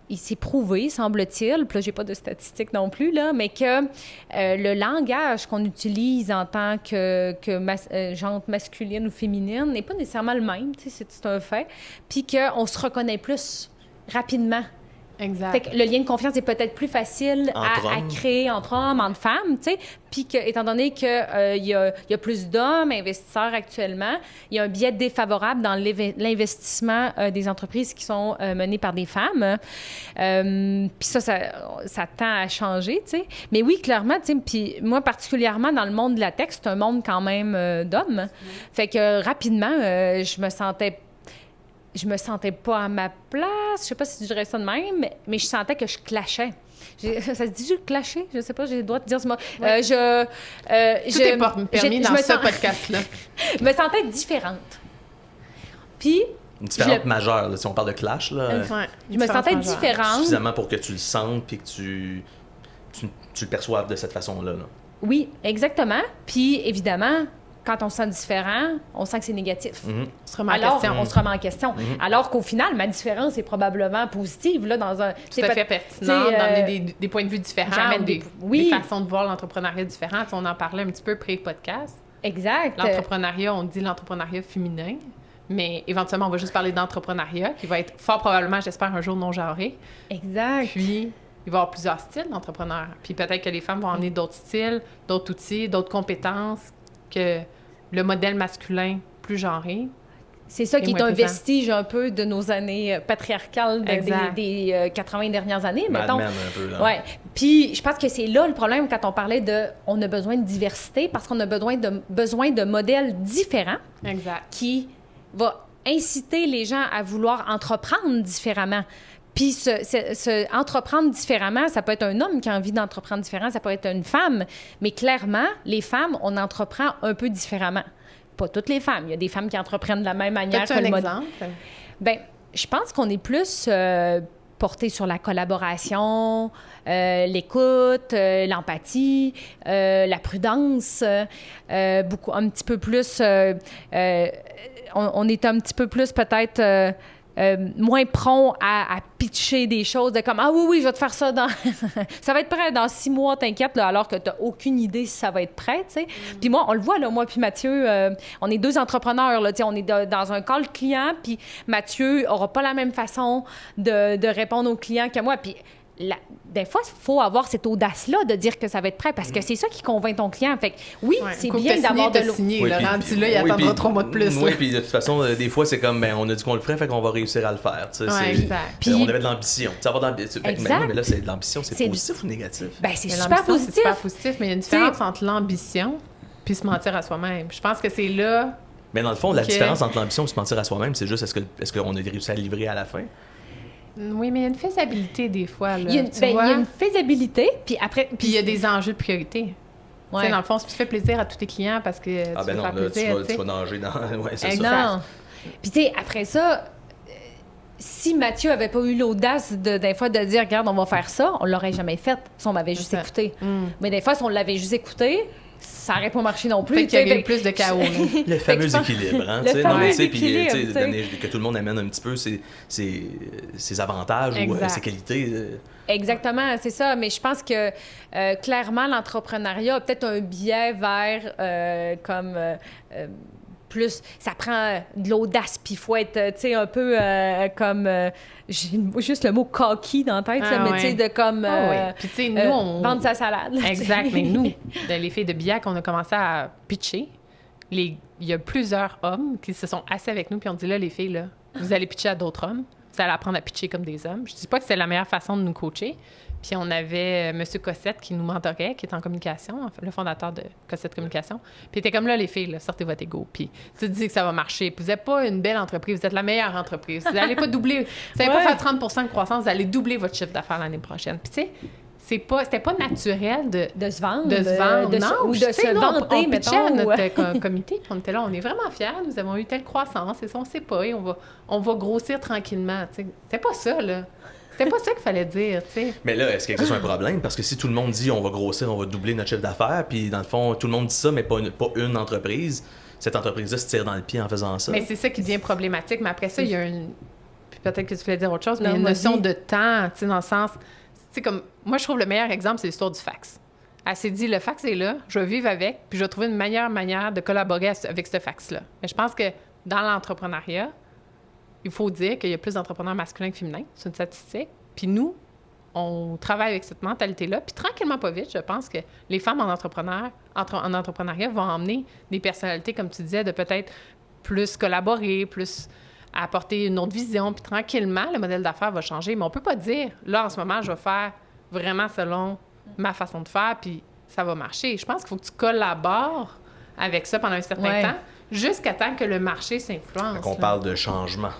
il s'est prouvé, semble-t-il, puis là, j'ai pas de statistiques non plus, là, mais que le langage qu'on utilise en tant que genre masculine ou féminine n'est pas nécessairement le même, tu sais, c'est un fait, puis qu'on se reconnaît plus rapidement. Exact. Fait que le lien de confiance est peut-être plus facile à créer entre hommes, entre femmes, tu sais, puis étant donné qu'il y a plus d'hommes investisseurs actuellement, il y a un biais défavorable dans l'investissement des entreprises qui sont menées par des femmes. Puis ça tend à changer, tu sais. Mais oui, clairement, tu sais, puis moi, particulièrement dans le monde de la tech, c'est un monde quand même d'hommes. Fait que rapidement, je me sentais pas à ma place. Je sais pas si je dirais ça de même, mais je sentais que je clashais. Ça se dit-tu clasher? Je sais pas, j'ai le droit de dire ce mot. Ouais. Tout est permis dans ce podcast-là. Je me sentais différente. Puis... Une différence majeure, là, si on parle de clash. Là, je me sentais différente. Suffisamment pour que tu le sentes puis que tu le perçoives de cette façon-là. Là. Oui, exactement. Puis, évidemment... Quand on se sent différent, on sent que c'est négatif. Mm-hmm. On se remet en question. On se remet en question. Mm-hmm. Alors qu'au final, ma différence est probablement positive. Là, dans un, tout à fait pertinent, d'amener des points de vue différents, des façons de voir l'entrepreneuriat différentes. On en parlait un petit peu pré-podcast. Exact. L'entrepreneuriat, on dit l'entrepreneuriat féminin, mais éventuellement, on va juste parler d'entrepreneuriat, qui va être fort probablement, j'espère, un jour non-genré. Exact. Puis, il va y avoir plusieurs styles d'entrepreneurs. Puis peut-être que les femmes vont emmener d'autres styles, d'autres outils, d'autres compétences que le modèle masculin plus genré. C'est ça qui est un vestige un peu de nos années patriarcales des 80 dernières années, mettons. Mad Men, un peu, là. Ouais. Puis je pense que c'est là le problème quand on parlait de on a besoin de diversité parce qu'on a besoin de modèles différents. Exact. Qui va inciter les gens à vouloir entreprendre différemment. Puis entreprendre différemment, ça peut être un homme qui a envie d'entreprendre différemment, ça peut être une femme. Mais clairement, les femmes, on entreprend un peu différemment. Pas toutes les femmes. Il y a des femmes qui entreprennent de la même manière que le mode. exemple? Bien, je pense qu'on est plus porté sur la collaboration, l'écoute, l'empathie, la prudence, beaucoup, un petit peu plus... on est un petit peu plus peut-être... moins prompt à pitcher des choses de comme « Ah oui, je vais te faire ça dans... ça va être prêt dans 6 mois, t'inquiète, là, alors que t'as aucune idée si ça va être prêt, tu sais. Puis moi, on le voit, là, moi puis Mathieu, on est 2 entrepreneurs, là, tu sais, on est dans un call client, puis Mathieu aura pas la même façon de répondre aux clients que moi, puis... des fois, il faut avoir cette audace-là de dire que ça va être prêt parce que c'est ça qui convainc ton client. Fait que oui, c'est bien d'avoir de l'eau. Oui, le rendu là, il attendra 3 mois de plus. Oui, puis de toute façon, des fois, c'est comme, on a dit qu'on le ferait, fait qu'on va réussir à le faire. Exact. Puis, on avait de l'ambition. Mais là, c'est de l'ambition. C'est positif ou négatif? Ben, c'est super positif. C'est super positif, mais il y a une différence entre l'ambition puis se mentir à soi-même. Je pense que c'est là... Mais dans le fond, la différence entre l'ambition et se mentir à soi-même, c'est juste est-ce qu'on a réussi à livrer à la fin? Oui, mais il y a une faisabilité des fois. Là, il y a une faisabilité, puis après... Puis il y a des enjeux de priorité. Ouais. Tu sais, dans le fond, si tu fais plaisir à tous tes clients parce que tu veux faire plaisir... tu vas nager dans... Ouais, c'est ça. Non. Puis tu sais, après ça, si Mathieu avait pas eu l'audace des fois de dire « Regarde, on va faire ça », on l'aurait jamais fait si on m'avait juste écouté. Mais des fois, si on l'avait juste écté... ça n'aurait pas marché non plus. Fait qu'il y avait plus de chaos. Le fameux équilibre, hein? Le fameux équilibre, que tout le monde amène un petit peu ses avantages ou ses qualités. Exactement, c'est ça. Mais je pense que clairement, l'entrepreneuriat a peut-être un biais vers plus... Ça prend de l'audace, puis il faut être, tu sais, un peu comme... j'ai juste le mot « cocky » dans la tête, mais tu sais, de comme... Puis tu sais, nous, vendre sa salade. Exact, mais nous, les filles de BIAC, on a commencé à pitcher il y a plusieurs hommes qui se sont assis avec nous puis ont dit, là, les filles, là, vous allez pitcher à d'autres hommes. Vous allez apprendre à pitcher comme des hommes. Je dis pas que c'est la meilleure façon de nous coacher. Puis on avait M. Cossette qui nous mentorait, qui est en communication, le fondateur de Cossette Communication. Puis il était comme, là, les filles, là, sortez votre ego. Puis tu te dis que ça va marcher. Puis vous n'êtes pas une belle entreprise, vous êtes la meilleure entreprise. Vous n'allez pas doubler, vous n'allez pas faire 30 % de croissance, vous allez doubler votre chiffre d'affaires l'année prochaine. Puis tu sais, c'était pas naturel de se vendre. Non, ou de se vanter, on pitchait à mettons. notre comité, puis on était là, on est vraiment fiers, nous avons eu telle croissance, et ça, on sait pas, et on va grossir tranquillement, tu sais. C'était pas ça, là. C'était pas ça qu'il fallait dire, tu sais. Mais là, est-ce que c'est un problème? Parce que si tout le monde dit on va grossir, on va doubler notre chiffre d'affaires, puis dans le fond, tout le monde dit ça, mais pas une entreprise, cette entreprise-là se tire dans le pied en faisant ça. Mais c'est ça qui devient problématique. Mais après ça, il y a puis peut-être que tu voulais dire autre chose, mais Non, il y a une notion vas-y. de temps, tu sais, dans le sens... Tu sais, comme... Moi, je trouve le meilleur exemple, c'est l'histoire du fax. Elle s'est dit, le fax est là, je vais vivre avec, puis je vais trouver une meilleure manière de collaborer avec ce fax-là. Mais je pense que dans l'entrepreneuriat, il faut dire qu'il y a plus d'entrepreneurs masculins que féminins. C'est une statistique. Puis nous, on travaille avec cette mentalité-là. Puis tranquillement, pas vite, je pense que les femmes en entrepreneuriat vont emmener des personnalités, comme tu disais, de peut-être plus collaborer, plus apporter une autre vision. Puis tranquillement, le modèle d'affaires va changer. Mais on peut pas dire, là, en ce moment, je vais faire vraiment selon ma façon de faire, puis ça va marcher. Je pense qu'il faut que tu collabores avec ça pendant un certain temps, jusqu'à temps que le marché s'influence. On parle de changement.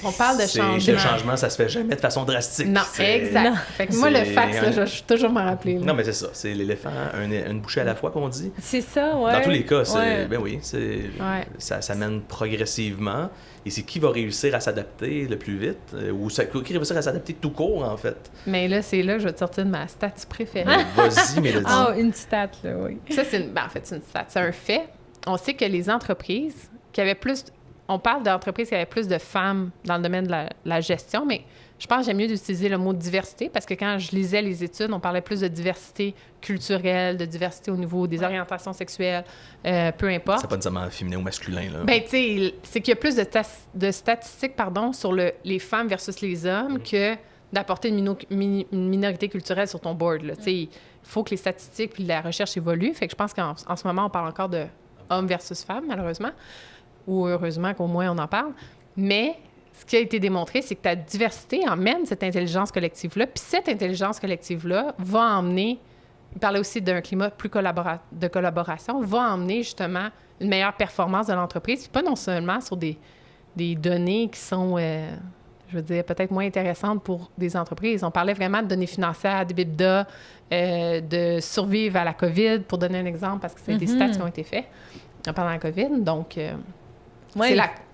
On parle de changement. Le changement, ça se fait jamais de façon drastique. Non, exact. Fait que moi, le fax, là, je suis toujours m'en rappeler. Là. Non, mais c'est ça. C'est l'éléphant, une bouchée à la fois, qu'on dit. C'est ça, ouais. Dans tous les cas, ben oui, Ouais. ça mène progressivement. Et c'est qui va réussir à s'adapter le plus vite, ou qui va réussir à s'adapter tout court, en fait. Mais là, c'est là que je vais te sortir de ma stat préférée. Vas-y, Mélodie. Ah, une stat, là, oui. Ça, en fait, c'est une stat. C'est un fait. On sait que les entreprises qui avaient plus... On parle d'entreprises qui avaient plus de femmes dans le domaine de la gestion, mais je pense que j'aime mieux d'utiliser le mot diversité parce que quand je lisais les études, on parlait plus de diversité culturelle, de diversité au niveau des orientations sexuelles, peu importe. C'est pas nécessairement féminin ou masculin, là. Ben, tu sais, c'est qu'il y a plus de statistiques, sur les femmes versus les hommes que d'apporter une minorité culturelle sur ton board, là. Tu sais, il faut que les statistiques puis la recherche évoluent. Fait que je pense qu'en ce moment, on parle encore de hommes versus femmes, malheureusement. Ou heureusement qu'au moins on en parle. Mais ce qui a été démontré, c'est que ta diversité emmène cette intelligence collective-là. Puis cette intelligence collective-là va emmener, il parlait aussi d'un climat plus de collaboration, va emmener justement une meilleure performance de l'entreprise. Puis pas non seulement sur des données qui sont, je veux dire, peut-être moins intéressantes pour des entreprises. On parlait vraiment de données financières, d'EBITDA, de survivre à la COVID, pour donner un exemple, parce que c'est des stats qui ont été faits pendant la COVID. Donc...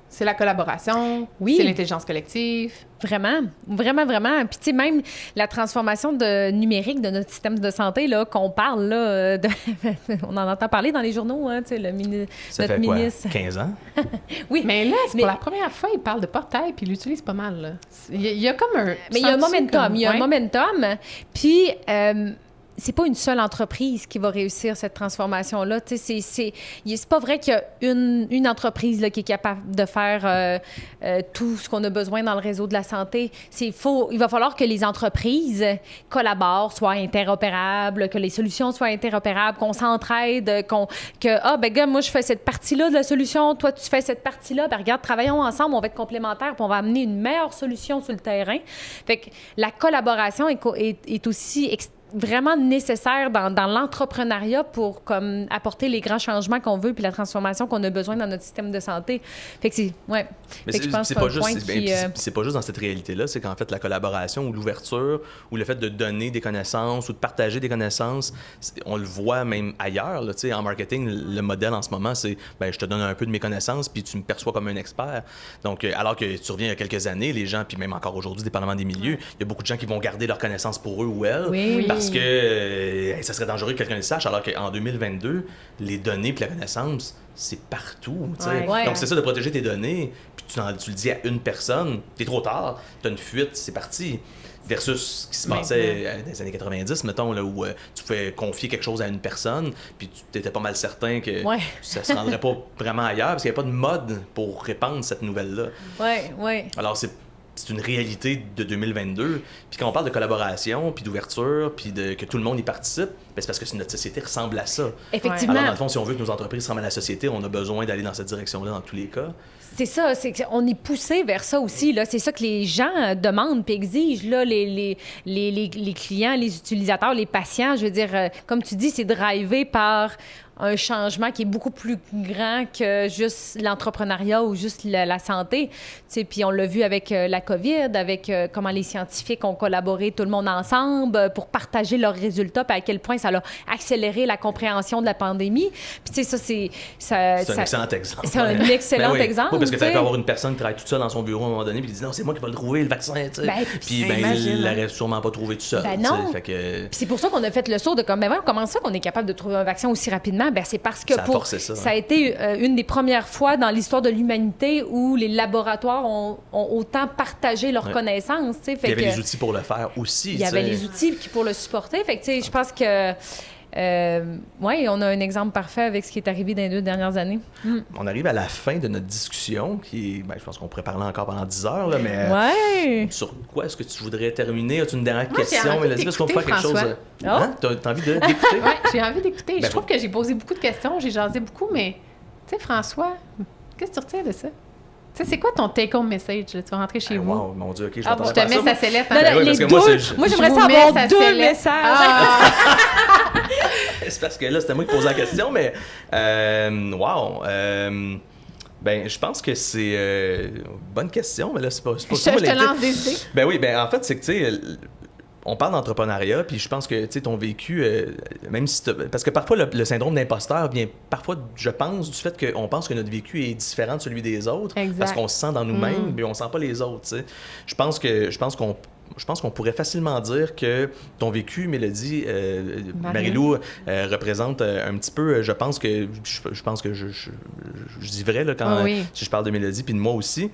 C'est la collaboration, c'est l'intelligence collective. Vraiment, vraiment, vraiment. Puis tu sais, même la transformation numérique de notre système de santé, là, qu'on parle, là, on en entend parler dans les journaux, hein, tu sais, ça fait ministre. 15 ans? Oui, mais là, pour la première fois, il parle de portail, puis il l'utilise pas mal, là. Il y a comme un... Mais il y a un momentum, puis... c'est pas une seule entreprise qui va réussir cette transformation-là. C'est pas vrai qu'il y a une entreprise là, qui est capable de faire tout ce qu'on a besoin dans le réseau de la santé. Il va falloir que les entreprises collaborent, soient interopérables, que les solutions soient interopérables, qu'on s'entraide, gars, moi, je fais cette partie-là de la solution, toi, tu fais cette partie-là. Ben, regarde, travaillons ensemble, on va être complémentaires, puis on va amener une meilleure solution sur le terrain. Fait que la collaboration est aussi vraiment nécessaire dans l'entrepreneuriat pour apporter les grands changements qu'on veut puis la transformation qu'on a besoin dans notre système de santé. Fait que Mais c'est pas juste dans cette réalité-là, c'est qu'en fait, la collaboration ou l'ouverture ou le fait de donner des connaissances ou de partager des connaissances, on le voit même ailleurs. Là, en marketing, le modèle en ce moment, c'est je te donne un peu de mes connaissances puis tu me perçois comme un expert. Donc, alors que tu reviens il y a quelques années, les gens, puis même encore aujourd'hui, dépendamment des milieux, il y a beaucoup de gens qui vont garder leurs connaissances pour eux ou elles. Parce que ça serait dangereux que quelqu'un le sache, alors qu'en 2022, les données et la connaissance, c'est partout. Donc, c'est ça de protéger tes données, puis tu le dis à une personne, t'es trop tard, t'as une fuite, c'est parti. Versus ce qui se passait dans les années 90, mettons, là, où tu pouvais confier quelque chose à une personne, puis tu étais pas mal certain que ça se rendrait pas vraiment ailleurs, parce qu'il n'y avait pas de mode pour répandre cette nouvelle-là. Alors, c'est une réalité de 2022. Puis quand on parle de collaboration, puis d'ouverture, puis que tout le monde y participe, ben c'est parce que notre société ressemble à ça. Effectivement. Alors, dans le fond, si on veut que nos entreprises ressemblent à la société, on a besoin d'aller dans cette direction-là dans tous les cas. C'est ça, on est poussé vers ça aussi. Là. C'est ça que les gens demandent puis exigent. Là, les clients, les utilisateurs, les patients, je veux dire, comme tu dis, c'est drivé par un changement qui est beaucoup plus grand que juste l'entrepreneuriat ou juste la santé. Puis on l'a vu avec la COVID, avec comment les scientifiques ont collaboré tout le monde ensemble pour partager leurs résultats, puis à quel point ça a accéléré la compréhension de la pandémie. Puis tu sais, ça, c'est un excellent exemple. C'est un excellent exemple. Oui, parce que tu peux avoir une personne qui travaille toute seule dans son bureau à un moment donné, puis qui dit non, c'est moi qui vais le trouver, le vaccin. Puis il l'aurait sûrement pas trouvé tout seul. Ben non. Fait que... Puis c'est pour ça qu'on a fait le saut de comme, comment ça qu'on est capable de trouver un vaccin aussi rapidement? Ben, c'est parce que ça a été une des premières fois dans l'histoire de l'humanité où les laboratoires ont autant partagé leurs connaissances. Fait il y avait les outils pour le faire aussi. Il y avait les outils pour le supporter. Fait que je pense que on a un exemple parfait avec ce qui est arrivé dans les 2 dernières années. On arrive à la fin de notre discussion, qui est, je pense qu'on pourrait parler encore pendant 10 heures, là, mais sur quoi est-ce que tu voudrais terminer? As-tu une dernière question, Mélodie? Parce qu'on peut faire quelque chose... Hein? T'as envie d'écouter? Oui, j'ai envie d'écouter. Je trouve que j'ai posé beaucoup de questions, j'ai jasé beaucoup, mais tu sais, François, qu'est-ce que tu retiens de ça? Tu sais, c'est quoi ton take-home message? Là? Tu vas rentrer chez vous. Wow, mon Dieu, OK, je vais je te mets sa sellette. Moi, j'aimerais savoir 2 messages. C'est parce que là, c'était moi qui posais la question, mais je pense que c'est bonne question, mais là, c'est pas je te lance des idées. Ben oui, en fait, c'est que, tu sais, on parle d'entrepreneuriat, puis je pense que, tu sais, ton vécu, même si parce que parfois, le syndrome d'imposteur vient parfois, je pense, du fait qu'on pense que notre vécu est différent de celui des autres, parce qu'on se sent dans nous-mêmes, mais on sent pas les autres, tu sais. Je pense qu'on pourrait facilement dire que ton vécu, Mélodie, Marie-Lou, représente un petit peu, je pense que je dis vrai là, si je parle de Mélodie, puis de moi aussi,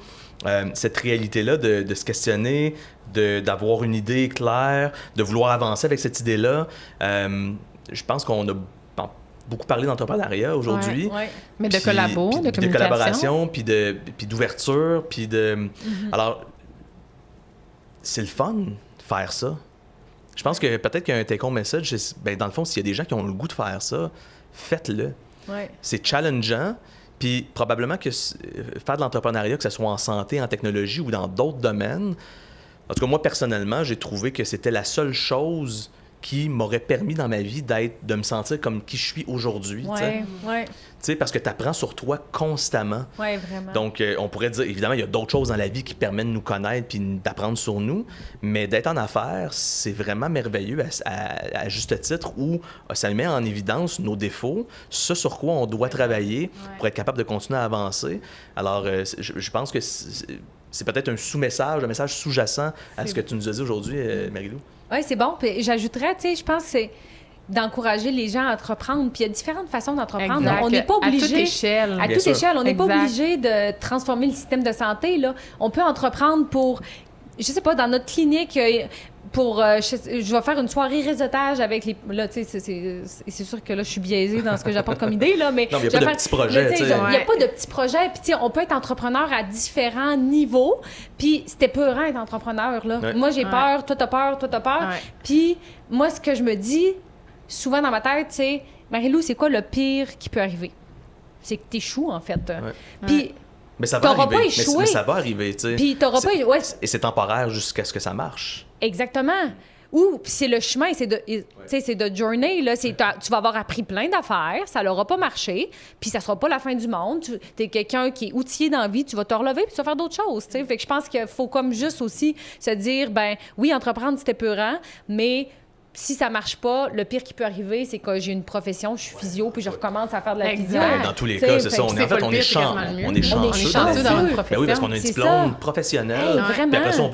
cette réalité-là de se questionner, d'avoir une idée claire, de vouloir avancer avec cette idée-là. Je pense qu'on a beaucoup parlé d'entrepreneuriat aujourd'hui. Mais de collaboration, puis d'ouverture, puis de... Alors, c'est le fun de faire ça. Je pense que peut-être qu'il y a un take-home message. Dans le fond, s'il y a des gens qui ont le goût de faire ça, faites-le. C'est challengeant. Puis probablement que faire de l'entrepreneuriat, que ce soit en santé, en technologie ou dans d'autres domaines, en tout cas, moi, personnellement, j'ai trouvé que c'était la seule chose qui m'aurait permis dans ma vie de me sentir comme qui je suis aujourd'hui. Parce que tu apprends sur toi constamment. Oui, vraiment. Donc, on pourrait dire, évidemment, il y a d'autres choses dans la vie qui permettent de nous connaître puis d'apprendre sur nous, mais d'être en affaires, c'est vraiment merveilleux à juste titre où ça met en évidence nos défauts, ce sur quoi on doit travailler pour être capable de continuer à avancer. Alors, je pense que c'est peut-être un sous-message, un message sous-jacent à ce que tu nous as dit aujourd'hui, Marie-Lou. Oui, c'est bon. Puis j'ajouterais, tu sais, je pense que c'est d'encourager les gens à entreprendre. Puis il y a différentes façons d'entreprendre. Exact. On n'est pas obligé... À toute échelle. À toute échelle. On n'est pas obligé de transformer le système de santé, là. On peut entreprendre pour... Je sais pas, dans notre clinique... je vais faire une soirée réseautage avec les... Là, tu sais, c'est sûr que là, je suis biaisée dans ce que j'apporte comme idée, là, mais... Non, il n'y a pas de petits projets, tu sais. Il n'y a pas de petits projets. Puis, tu sais, on peut être entrepreneur à différents niveaux. Puis, c'était peurant être entrepreneur, là. Ouais. Moi, j'ai peur, toi, t'as peur, toi, t'as peur. Ouais. Puis, moi, ce que je me dis, souvent dans ma tête, c'est... Marie-Lou, c'est quoi le pire qui peut arriver? C'est que t'échoues, en fait. Puis... Mais ça va arriver. Pas échoué. Mais ça va arriver, tu sais. Puis, t'auras pas... Ouais. Et c'est temporaire jusqu'à ce que ça marche. Exactement. Ou c'est le chemin, c'est de journey, là. Tu vas avoir appris plein d'affaires, ça n'aura pas marché, puis ça sera pas la fin du monde. Tu es quelqu'un qui est outillé dans la vie, tu vas te relever puis tu vas faire d'autres choses, tu sais. Fait que je pense qu'il faut comme juste aussi se dire, ben oui, entreprendre, c'était peurant, mais si ça marche pas, le pire qui peut arriver, c'est que j'ai une profession, je suis physio, puis je recommence à faire de la physio. Dans tous les cas, c'est ça. On est chanceux dans notre profession. Ben oui, parce qu'on a un diplôme professionnel. Vraiment. Puis après ça, on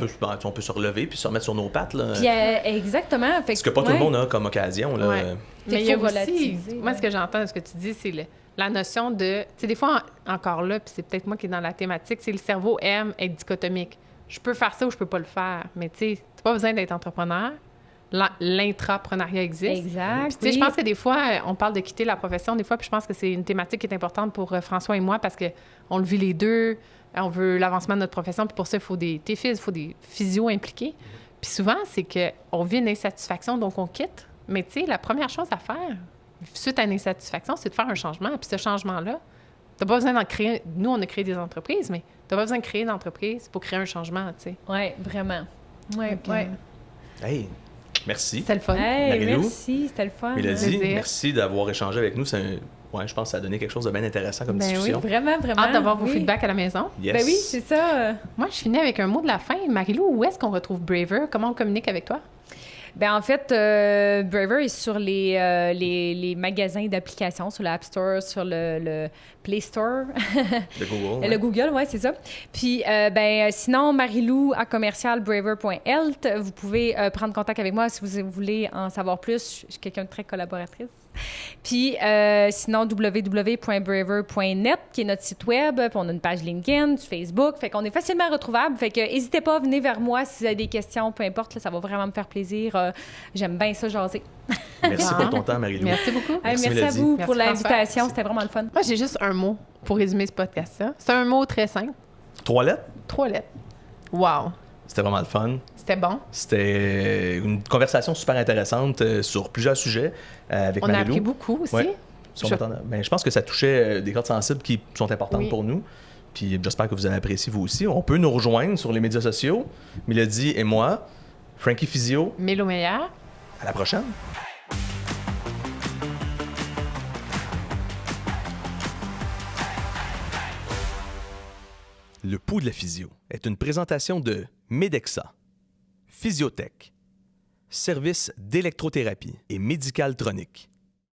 peut se relever puis se remettre sur nos pattes. Là. Puis, exactement. Fait ce que pas tout le monde a comme occasion. Là. Mais il y a aussi, moi, ce que j'entends de ce que tu dis, c'est la notion de... Tu sais, des fois, encore là, puis c'est peut-être moi qui est dans la thématique, c'est le cerveau aime être dichotomique. Je peux faire ça ou je peux pas le faire. Mais tu sais, t'as pas besoin d'être entrepreneur. l'intrapreneuriat existe. Exact. Puis, tu sais, je pense que des fois, on parle de quitter la profession, des fois, puis je pense que c'est une thématique qui est importante pour François et moi parce qu'on le vit les deux, on veut l'avancement de notre profession, puis pour ça, il faut des TFIS, il faut des physios impliqués. Puis souvent, c'est qu'on vit une insatisfaction, donc on quitte. Mais tu sais, la première chose à faire, suite à une insatisfaction, c'est de faire un changement. Puis ce changement-là, t'as pas besoin d'en créer... Nous, on a créé des entreprises, mais t'as pas besoin de créer une entreprise pour créer un changement, tu sais. Oui, vraiment. Oui, oui. Hey, merci. C'était le fun. Hey, Marie-Lou, merci, c'était le fun. Mélodie, Plaisir. merci d'avoir échangé avec nous. Ouais, je pense que ça a donné quelque chose de bien intéressant comme Ben discussion. Vraiment, vraiment. Hâte d'avoir vos oui. feedbacks à la maison. Yes. Ben oui, c'est ça. Moi, je finis avec un mot de la fin. Marie-Lou, où est-ce qu'on retrouve Braver? Comment on communique avec toi? Ben en fait, Braver est sur les magasins d'applications, sur l'App Store, sur le Play Store. De Google. Le Google, oui, c'est ça. Puis, sinon, Marilou à commercialbraver.health. Vous pouvez prendre contact avec moi si vous voulez en savoir plus. Je suis quelqu'un de très collaboratrice. Puis, sinon, www.braver.net, qui est notre site web. Puis, on a une page LinkedIn, Facebook. Fait qu'on est facilement retrouvable. Fait que n'hésitez pas, venez vers moi si vous avez des questions, peu importe. Là, ça va vraiment me faire plaisir. J'aime bien ça, jaser. Merci pour ton temps, Marie-Lou. Merci beaucoup. Merci à Mélodie. vous Merci, pour François. l'invitation. C'était vraiment le fun. Moi, j'ai juste un mot pour résumer ce podcast-là. C'est un mot très simple. 3 lettres? 3 lettres. Wow. C'était vraiment le fun. C'était bon. C'était une conversation super intéressante sur plusieurs sujets avec On a Marie-Lou. appris beaucoup aussi. Ouais. Je pense que ça touchait des cordes sensibles qui sont importantes Oui. pour nous. Puis j'espère que vous avez apprécié vous aussi. On peut nous rejoindre sur les médias sociaux, Mélodie et moi, Frankie Physio. Mélo Meilleur. À la prochaine. Le pouls de la physio est une présentation de Medexa, Physiotech, service d'électrothérapie et médical tronique.